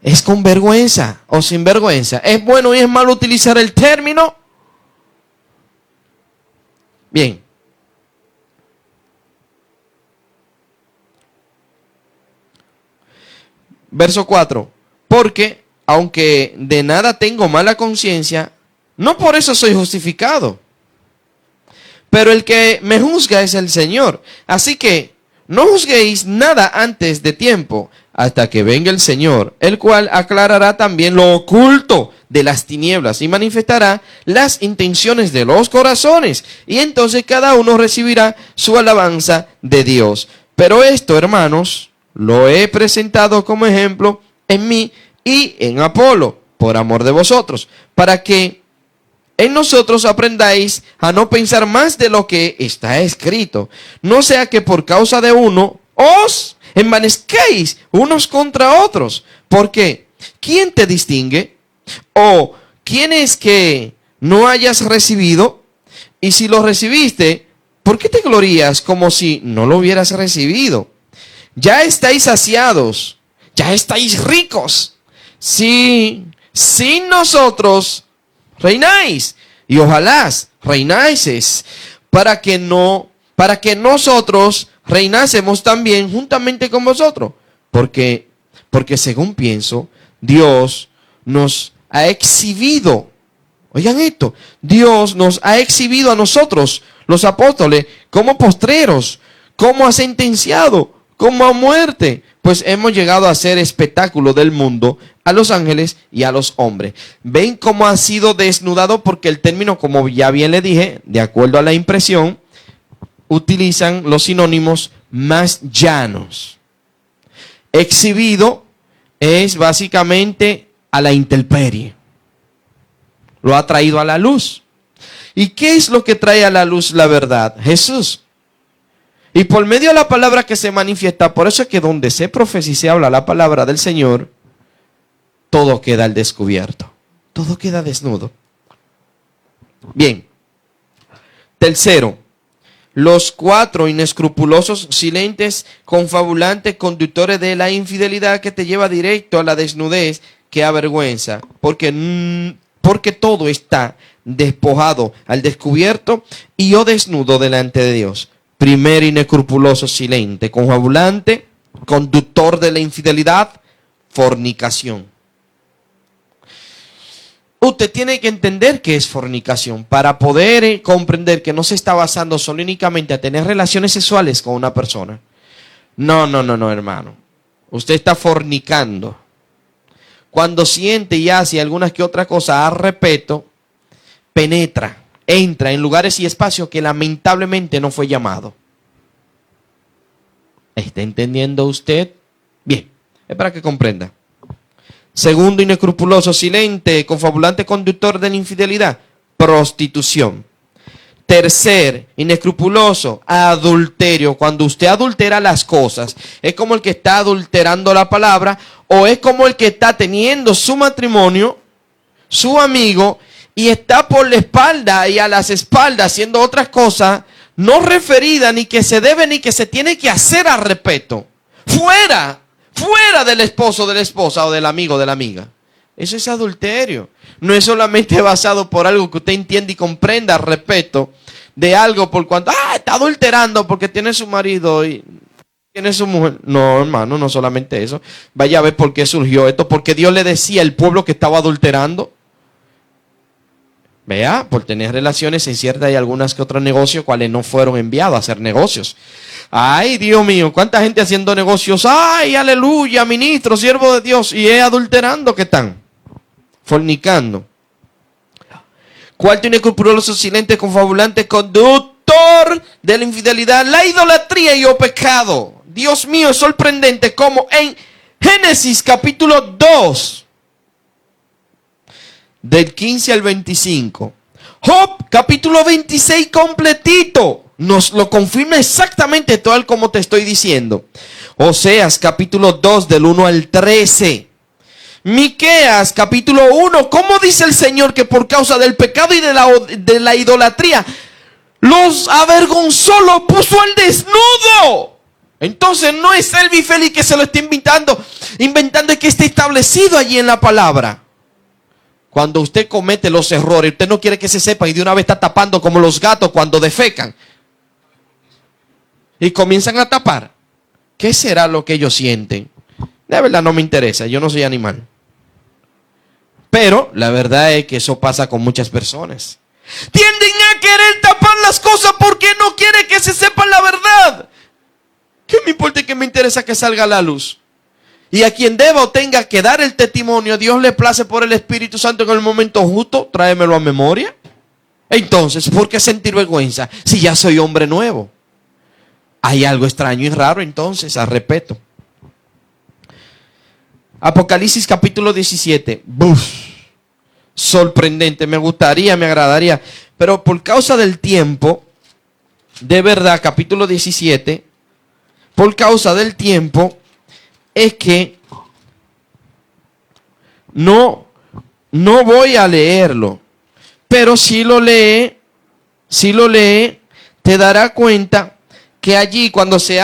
Es con vergüenza o sin vergüenza. ¿Es bueno y es malo utilizar el término? Bien. Verso 4. Porque, aunque de nada tengo mala conciencia, no por eso soy justificado. Pero el que me juzga es el Señor. Así que no juzguéis nada antes de tiempo, hasta que venga el Señor, el cual aclarará también lo oculto de las tinieblas y manifestará las intenciones de los corazones. Y entonces cada uno recibirá su alabanza de Dios. Pero esto, hermanos, lo he presentado como ejemplo en mí y en Apolo, por amor de vosotros, para que en nosotros aprendáis a no pensar más de lo que está escrito. No sea que por causa de uno os envanezcáis unos contra otros. Porque ¿quién te distingue? ¿O quién es que no hayas recibido? Y si lo recibiste, ¿por qué te glorías como si no lo hubieras recibido? Ya estáis saciados, ya estáis ricos. Si sin nosotros reináis, y ojalá reináis, para que nosotros reinásemos también juntamente con vosotros. Porque según pienso, Dios nos ha exhibido. Oigan esto, Dios nos ha exhibido a nosotros, los apóstoles, como postreros, como ha sentenciado, como a muerte, pues hemos llegado a ser espectáculo del mundo a los ángeles y a los hombres. Ven cómo ha sido desnudado, porque el término, como ya bien le dije, de acuerdo a la impresión, utilizan los sinónimos más llanos. Exhibido es básicamente a la intemperie. Lo ha traído a la luz. ¿Y qué es lo que trae a la luz la verdad? Jesús. Y por medio de la palabra que se manifiesta, por eso es que donde se profetiza y se habla la palabra del Señor, todo queda al descubierto. Todo queda desnudo. Bien. Tercero, los 4 inescrupulosos, silentes, confabulantes, conductores de la infidelidad que te lleva directo a la desnudez que avergüenza. Porque todo está despojado al descubierto y yo desnudo delante de Dios. Primer inescrupuloso, silente, confabulante, conductor de la infidelidad, fornicación. Usted tiene que entender qué es fornicación para poder comprender que no se está basando solo únicamente a tener relaciones sexuales con una persona. No, hermano. Usted está fornicando. Cuando siente y hace algunas que otras cosas a respeto, penetra, entra en lugares y espacios que lamentablemente no fue llamado. ¿Está entendiendo usted? Bien, es para que comprenda. Segundo, inescrupuloso, silente, confabulante, conductor de la infidelidad, prostitución. Tercer, inescrupuloso, adulterio. Cuando usted adultera las cosas, es como el que está adulterando la palabra, o es como el que está teniendo su matrimonio, su amigo, y está por la espalda y a las espaldas haciendo otras cosas, no referidas, ni que se debe, ni que se tiene que hacer a respeto. Fuera del esposo, de la esposa o del amigo, de la amiga. Eso es adulterio. No es solamente basado por algo que usted entiende y comprenda, respeto, de algo por cuanto, está adulterando porque tiene su marido y tiene su mujer. No, hermano, no solamente eso. Vaya a ver por qué surgió esto. Porque Dios le decía al pueblo que estaba adulterando. Vea, por tener relaciones en cierta y algunas que otros negocios, cuales no fueron enviados a hacer negocios. Ay, Dios mío, cuánta gente haciendo negocios. Ay, aleluya, ministro, siervo de Dios. Y es adulterando que están. Fornicando. Cuarto, inescrupuloso, silente, confabulante, conductor de la infidelidad, la idolatría y el pecado. Dios mío, es sorprendente como en Génesis capítulo 2, del 15 al 25. Job capítulo 26 completito. Nos lo confirma exactamente tal como te estoy diciendo. Oseas capítulo 2 del 1 al 13. Miqueas capítulo 1. ¿Cómo dice el Señor que por causa del pecado y de la idolatría los avergonzó, los puso al desnudo? Entonces no es Elvi Félix que se lo está inventando, es que está establecido allí en la palabra. Cuando usted comete los errores, usted no quiere que se sepa y de una vez está tapando como los gatos cuando defecan. Y comienzan a tapar. ¿Qué será lo que ellos sienten? De verdad no me interesa, yo no soy animal. Pero la verdad es que eso pasa con muchas personas. Tienden a querer tapar las cosas porque no quiere que se sepa la verdad. ¿Qué me importa y qué me interesa que salga a la luz? Y a quien deba o tenga que dar el testimonio, Dios le place por el Espíritu Santo en el momento justo, tráemelo a memoria. Entonces, ¿por qué sentir vergüenza si ya soy hombre nuevo? Hay algo extraño y raro entonces, al respeto. Apocalipsis capítulo 17. ¡Buf! Sorprendente, me gustaría, me agradaría. Pero por causa del tiempo, de verdad, capítulo 17, por causa del tiempo, es que no voy a leerlo. Pero si lo lee, te dará cuenta que allí cuando se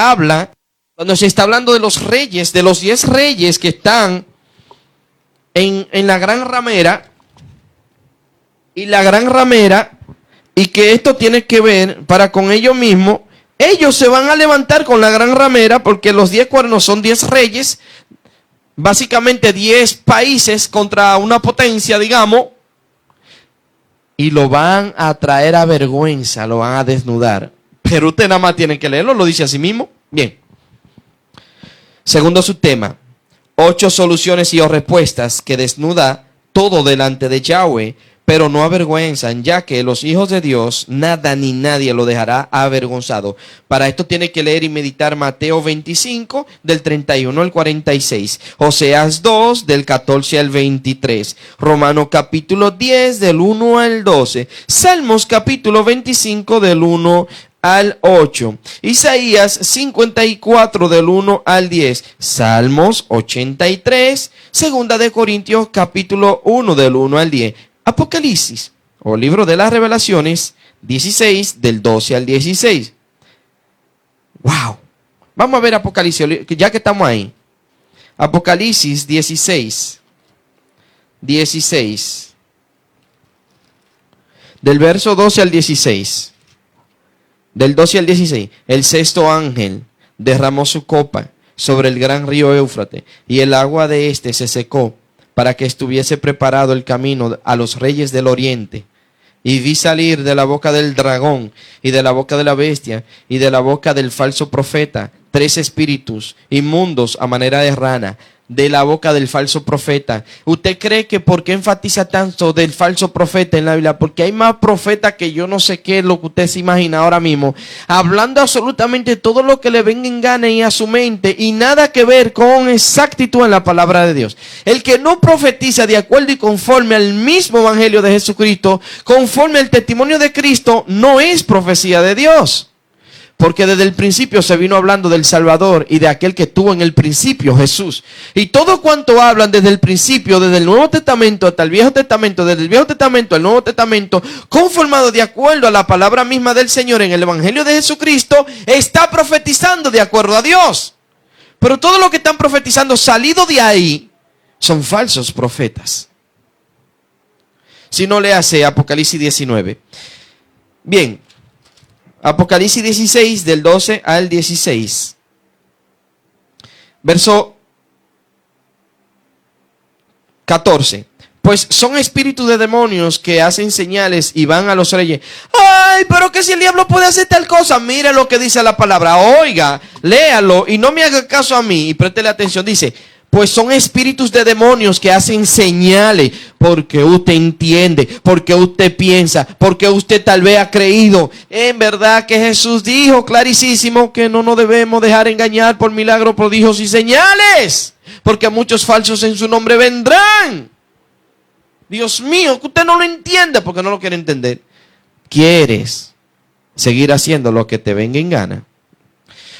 está hablando de los reyes, de los 10 reyes que están en la gran ramera, y que esto tiene que ver para con ellos mismos, ellos se van a levantar con la gran ramera porque los 10 cuernos son 10 reyes, básicamente 10 países contra una potencia, digamos, y lo van a traer a vergüenza, lo van a desnudar. Pero usted nada más tiene que leerlo, lo dice así mismo. Bien. Segundo subtema, 8 soluciones y o respuestas que desnuda todo delante de Yahweh pero no avergüenzan, ya que los hijos de Dios, nada ni nadie lo dejará avergonzado. Para esto tiene que leer y meditar Mateo 25, del 31 al 46, Oseas 2, del 14 al 23, Romanos capítulo 10, del 1 al 12, Salmos capítulo 25, del 1 al 8, Isaías 54, del 1 al 10, Salmos 83, Segunda de Corintios capítulo 1, del 1 al 10, Apocalipsis, o libro de las revelaciones, 16, del 12 al 16. ¡Wow! Vamos a ver Apocalipsis, ya que estamos ahí. Apocalipsis 16. 16. Del verso 12 al 16. Del 12 al 16. El sexto ángel derramó su copa sobre el gran río Éufrates, y el agua de éste se secó, para que estuviese preparado el camino a los reyes del oriente. Y vi salir de la boca del dragón, y de la boca de la bestia, y de la boca del falso profeta, 3 espíritus inmundos a manera de rana, de la boca del falso profeta. ¿Usted cree que por qué enfatiza tanto del falso profeta en la Biblia? Porque hay más profetas que yo no sé qué es lo que usted se imagina ahora mismo, hablando absolutamente todo lo que le venga en gana y a su mente, y nada que ver con exactitud en la palabra de Dios. El que no profetiza de acuerdo y conforme al mismo evangelio de Jesucristo, conforme al testimonio de Cristo, no es profecía de Dios. Porque desde el principio se vino hablando del Salvador y de aquel que estuvo en el principio, Jesús. Y todo cuanto hablan desde el principio, desde el Nuevo Testamento hasta el Viejo Testamento, desde el Viejo Testamento al Nuevo Testamento, conformado de acuerdo a la palabra misma del Señor en el Evangelio de Jesucristo, está profetizando de acuerdo a Dios. Pero todo lo que están profetizando salido de ahí son falsos profetas. Si no, le hace Apocalipsis 19. Bien. Apocalipsis 16, del 12 al 16. Verso 14. Pues son espíritus de demonios que hacen señales y van a los reyes. Ay, pero que si el diablo puede hacer tal cosa. Mire lo que dice la palabra. Oiga, léalo y no me haga caso a mí y préstele atención. Dice, pues son espíritus de demonios que hacen señales, porque usted entiende, porque usted piensa, porque usted tal vez ha creído. En verdad que Jesús dijo clarísimo que no nos debemos dejar engañar por milagros, prodigios y señales, porque muchos falsos en su nombre vendrán. Dios mío, que usted no lo entiende porque no lo quiere entender. ¿Quieres seguir haciendo lo que te venga en gana?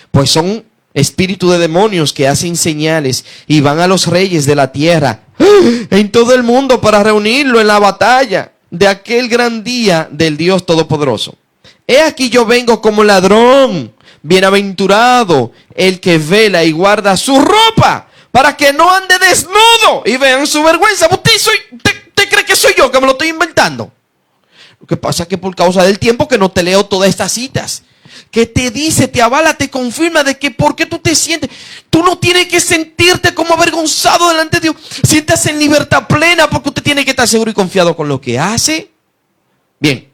Pues son espíritu de demonios que hacen señales y van a los reyes de la tierra en todo el mundo para reunirlo en la batalla de aquel gran día del Dios Todopoderoso. He aquí yo vengo como ladrón. Bienaventurado el que vela y guarda su ropa para que no ande desnudo y vean su vergüenza. ¿Usted cree que soy yo que me lo estoy inventando? Lo que pasa es que por causa del tiempo que no te leo todas estas citas, que te dice, te avala, te confirma de que por qué tú te sientes. Tú no tienes que sentirte como avergonzado delante de Dios. Siéntase en libertad plena porque usted tiene que estar seguro y confiado con lo que hace. Bien.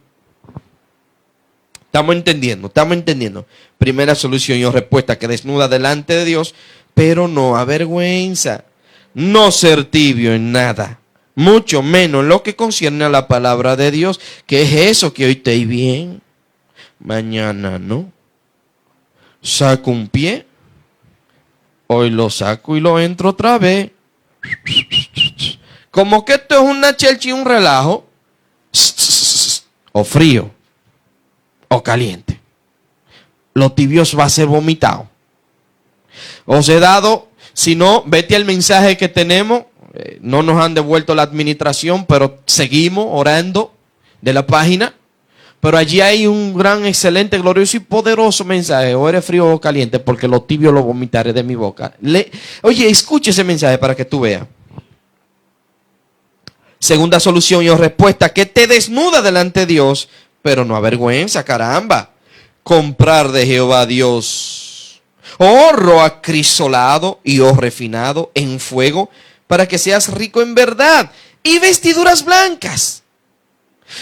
Estamos entendiendo. Primera solución y respuesta, que desnuda delante de Dios, pero no avergüenza. No ser tibio en nada, mucho menos en lo que concierne a la palabra de Dios. ¿Qué es eso? Que hoy estoy bien, mañana no. Saco un pie, hoy lo saco y lo entro otra vez. Como que esto es una chelcha y un relajo. O frío, o caliente. Lo tibio va a ser vomitado. Os he dado, si no, vete al mensaje que tenemos. No nos han devuelto la administración, pero seguimos orando de la página. Pero allí hay un gran, excelente, glorioso y poderoso mensaje. O eres frío o caliente, porque lo tibio lo vomitaré de mi boca. Oye, escuche ese mensaje para que tú veas. Segunda solución y respuesta, que te desnuda delante de Dios, pero no avergüenza, caramba. Comprar de Jehová Dios oro acrisolado y oro refinado en fuego, para que seas rico en verdad, y vestiduras blancas.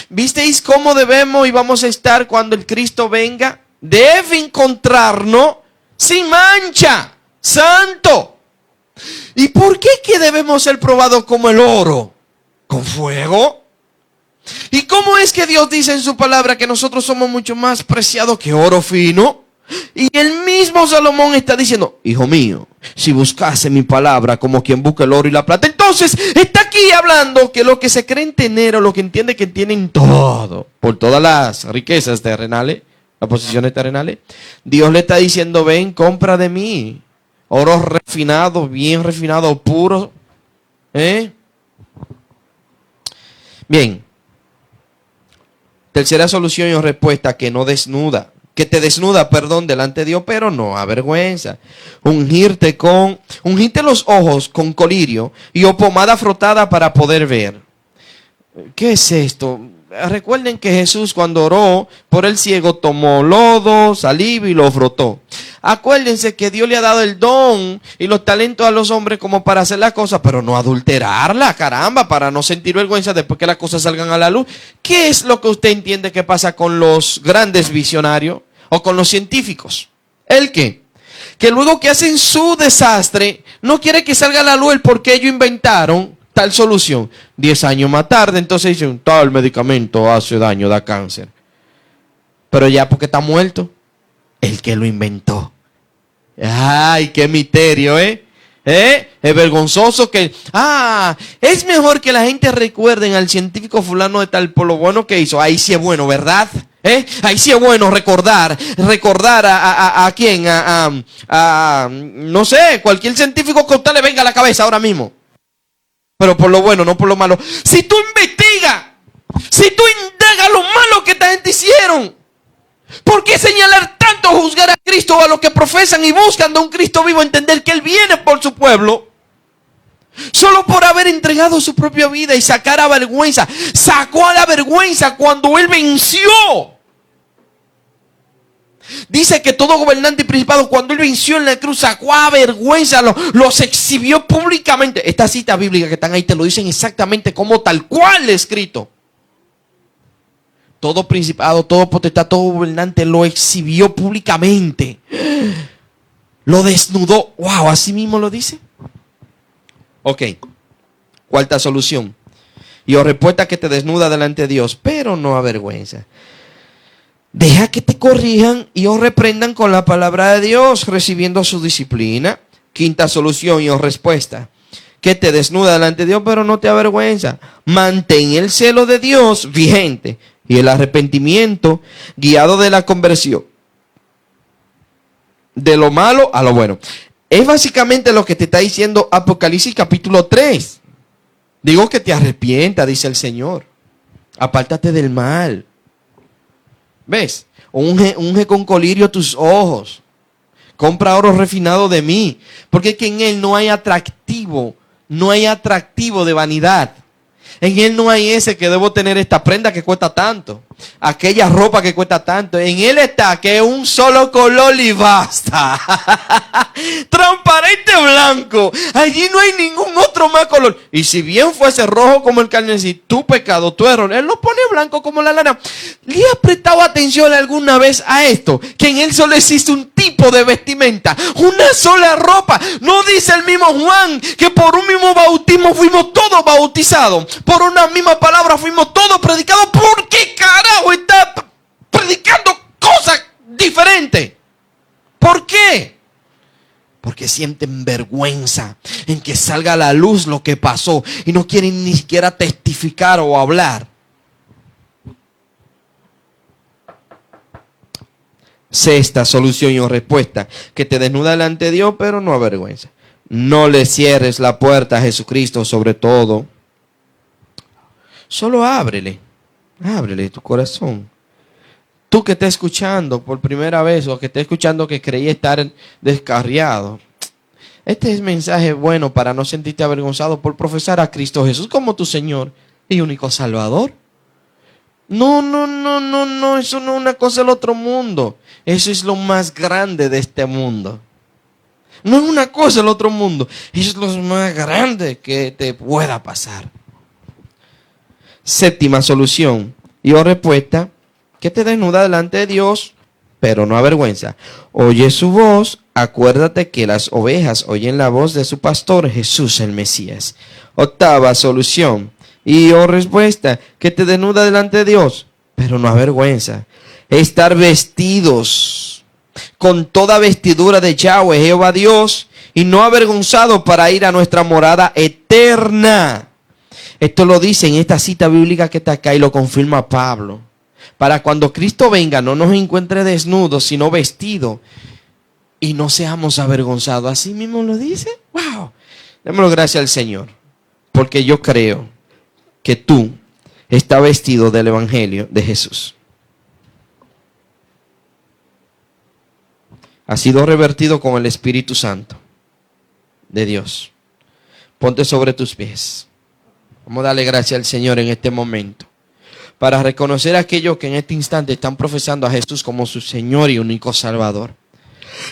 ¿Visteis cómo debemos y vamos a estar cuando el Cristo venga? Debe encontrarnos sin mancha, santo. ¿Y por qué que debemos ser probados como el oro? ¿Con fuego? ¿Y cómo es que Dios dice en su palabra que nosotros somos mucho más preciados que oro fino? Y el mismo Salomón está diciendo, hijo mío, si buscase mi palabra como quien busca el oro y la plata. Entonces está aquí hablando que lo que se creen tener o lo que entiende que tienen todo, por todas las riquezas terrenales, las posiciones terrenales, Dios le está diciendo, ven, compra de mí oro refinado, bien refinado, puro. Bien. Tercera solución y respuesta, que no desnuda. Que te desnuda, perdón, delante de Dios, pero no avergüenza. Ungirte los ojos con colirio y o pomada frotada para poder ver. ¿Qué es esto? Recuerden que Jesús, cuando oró por el ciego, tomó lodo, saliva y lo frotó. Acuérdense que Dios le ha dado el don y los talentos a los hombres como para hacer las cosas, pero no adulterarla, caramba, para no sentir vergüenza después que las cosas salgan a la luz. ¿Qué es lo que usted entiende que pasa con los grandes visionarios o con los científicos? ¿El qué? Que luego que hacen su desastre, no quiere que salga a la luz el por qué ellos inventaron tal solución. 10 años más tarde, entonces dicen, tal medicamento hace daño, da cáncer. Pero ya porque está muerto, el que lo inventó. Ay, qué misterio, ¿eh? Es vergonzoso que... es mejor que la gente recuerden al científico fulano de tal por lo bueno que hizo. Ahí sí es bueno, ¿verdad? Ahí sí es bueno recordar a quién, no sé, cualquier científico que a usted le venga a la cabeza ahora mismo. Pero por lo bueno, no por lo malo. Si tú investigas, si tú indagas lo malo que esta gente hicieron, ¿por qué señalar tanto, juzgar a Cristo o a los que profesan y buscan de un Cristo vivo, entender que Él viene por su pueblo? Solo por haber entregado su propia vida y sacar a vergüenza. Sacó a la vergüenza cuando Él venció. Dice que todo gobernante y principado, cuando Él venció en la cruz, sacó a vergüenza, los exhibió públicamente. Estas citas bíblicas que están ahí te lo dicen exactamente como tal cual escrito. Todo principado, todo potestad, todo gobernante lo exhibió públicamente. Lo desnudó. Wow, así mismo lo dice. Ok. Cuarta solución. Y o respuesta, que te desnuda delante de Dios, pero no avergüenza. Deja que te corrijan y os reprendan con la palabra de Dios, recibiendo su disciplina. Quinta solución y o respuesta, que te desnuda delante de Dios, pero no te avergüenza. Mantén el celo de Dios vigente y el arrepentimiento guiado de la conversión de lo malo a lo bueno. Es básicamente lo que te está diciendo Apocalipsis capítulo 3. Digo que te arrepienta, dice el Señor. Apártate del mal. ¿Ves? Unge con colirio tus ojos. Compra oro refinado de mí. Porque es que en Él no hay atractivo. No hay atractivo de vanidad. En Él no hay ese que debo tener esta prenda que cuesta tanto. Aquella ropa que cuesta tanto. En Él está que es un solo color y basta. Transparente blanco. Allí no hay ningún otro más color. Y si bien fuese rojo como el carmesí, tu pecado, tu error, Él lo pone blanco como la lana. ¿Le has prestado atención alguna vez a esto? Que en Él solo existe un tipo de vestimenta. Una sola ropa. No dice el mismo Juan que por un mismo bautismo fuimos todos bautizados. Por una misma palabra fuimos todos predicados. ¿Por qué carajo está predicando cosas diferentes? ¿Por qué? Porque sienten vergüenza en que salga a la luz lo que pasó y no quieren ni siquiera testificar o hablar. Sexta solución y o respuesta, que te desnuda delante de Dios, pero no avergüenza. No le cierres la puerta a Jesucristo sobre todo. Solo ábrele tu corazón. Tú que estás escuchando por primera vez o que estás escuchando que creí estar descarriado. Este es mensaje bueno para no sentirte avergonzado por profesar a Cristo Jesús como tu Señor y único Salvador. No, eso no es una cosa del otro mundo. Eso es lo más grande de este mundo. No es una cosa del otro mundo. Eso es lo más grande que te pueda pasar. Séptima solución y o respuesta, que te desnuda delante de Dios, pero no avergüenza. Oye su voz, acuérdate que las ovejas oyen la voz de su pastor, Jesús el Mesías. Octava solución y o respuesta que te desnuda delante de Dios, pero no avergüenza. Estar vestidos con toda vestidura de Yahweh, Jehová Dios, y no avergonzado para ir a nuestra morada eterna. Esto lo dice en esta cita bíblica que está acá y lo confirma Pablo. Para cuando Cristo venga no nos encuentre desnudos, sino vestidos y no seamos avergonzados. Así mismo lo dice. ¡Wow! Démosle gracias al Señor, porque yo creo que tú estás vestido del Evangelio de Jesús. Ha sido revertido con el Espíritu Santo de Dios. Ponte sobre tus pies. Vamos a darle gracias al Señor en este momento, para reconocer a aquellos que en este instante están profesando a Jesús como su Señor y único Salvador,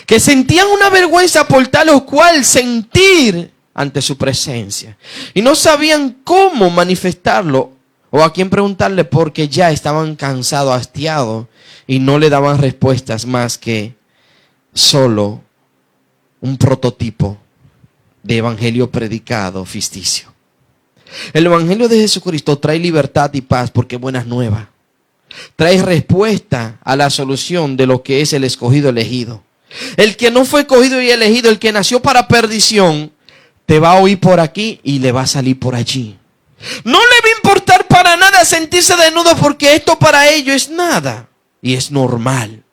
que sentían una vergüenza por tal o cual sentir ante su presencia y no sabían cómo manifestarlo o a quién preguntarle, porque ya estaban cansados, hastiados, y no le daban respuestas más que solo un prototipo de evangelio predicado ficticio. El evangelio de Jesucristo trae libertad y paz porque es buenas nuevas. Trae respuesta a la solución de lo que es el escogido elegido. El que no fue escogido y elegido, el que nació para perdición, te va a oír por aquí y le va a salir por allí. No le va a importar para nada sentirse desnudo, porque esto para ellos es nada y es normal.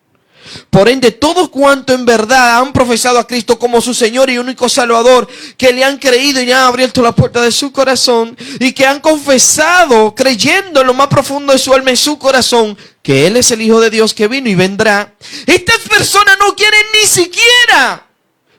Por ende, todos cuantos en verdad han profesado a Cristo como su Señor y único Salvador, que le han creído y le han abierto la puerta de su corazón, y que han confesado, creyendo en lo más profundo de su alma y su corazón, que Él es el Hijo de Dios que vino y vendrá, estas personas no quieren ni siquiera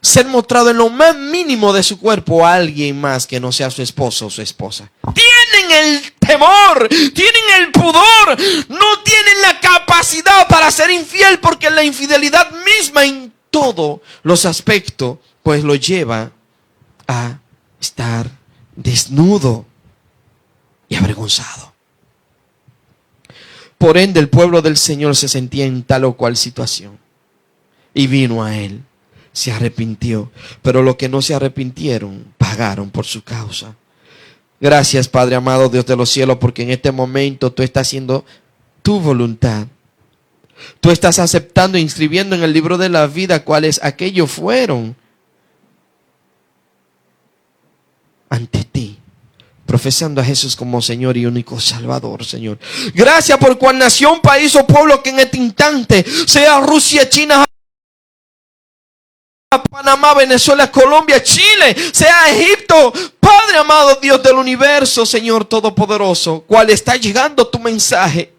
ser mostrado en lo más mínimo de su cuerpo a alguien más que no sea su esposo o su esposa. Tienen el temor, tienen el pudor, no tienen la capacidad para ser infiel, porque la infidelidad misma en todos los aspectos pues lo lleva a estar desnudo y avergonzado. Por ende, el pueblo del Señor se sentía en tal o cual situación y vino a Él. Se arrepintió, pero los que no se arrepintieron pagaron por su causa. Gracias, Padre amado, Dios de los cielos, porque en este momento tú estás haciendo tu voluntad. Tú estás aceptando e inscribiendo en el libro de la vida cuáles aquellos fueron ante ti, profesando a Jesús como Señor y único Salvador, Señor. Gracias por cual nación, país o pueblo que en este instante, sea Rusia, China, Panamá, Venezuela, Colombia, Chile, sea Egipto, Padre amado, Dios del universo, Señor todopoderoso, cual está llegando tu mensaje.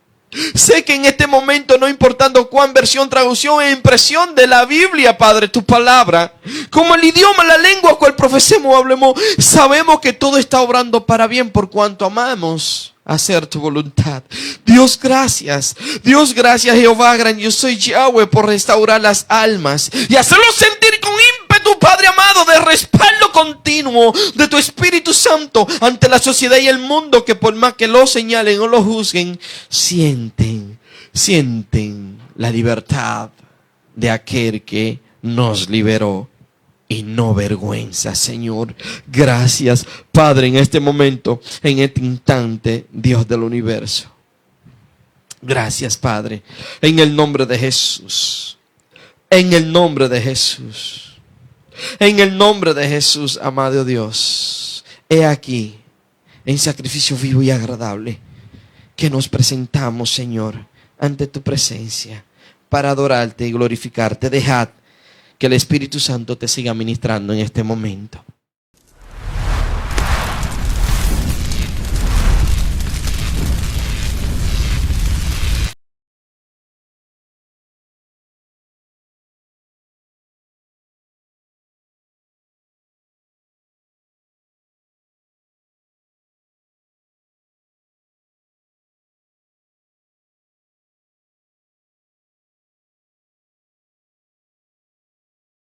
Sé que en este momento, no importando cuán versión, traducción e impresión de la Biblia, Padre, tu palabra, como el idioma, la lengua cual profesemos o hablemos, sabemos que todo está obrando para bien por cuanto amamos hacer tu voluntad. Dios, gracias. Dios, gracias, Jehová gran yo soy Yahweh, por restaurar las almas y hacerlos sentir con ímpetu, Padre amado, de respaldo continuo de tu Espíritu Santo ante la sociedad y el mundo, que por más que lo señalen o lo juzguen, sienten la libertad de aquel que nos liberó. Y no vergüenza, Señor. Gracias, Padre, en este momento, en este instante, Dios del universo. Gracias, Padre, en el nombre de Jesús. En el nombre de Jesús. En el nombre de Jesús, amado Dios. He aquí, en sacrificio vivo y agradable, que nos presentamos, Señor, ante tu presencia, para adorarte y glorificarte. Dejad que el Espíritu Santo te siga ministrando en este momento.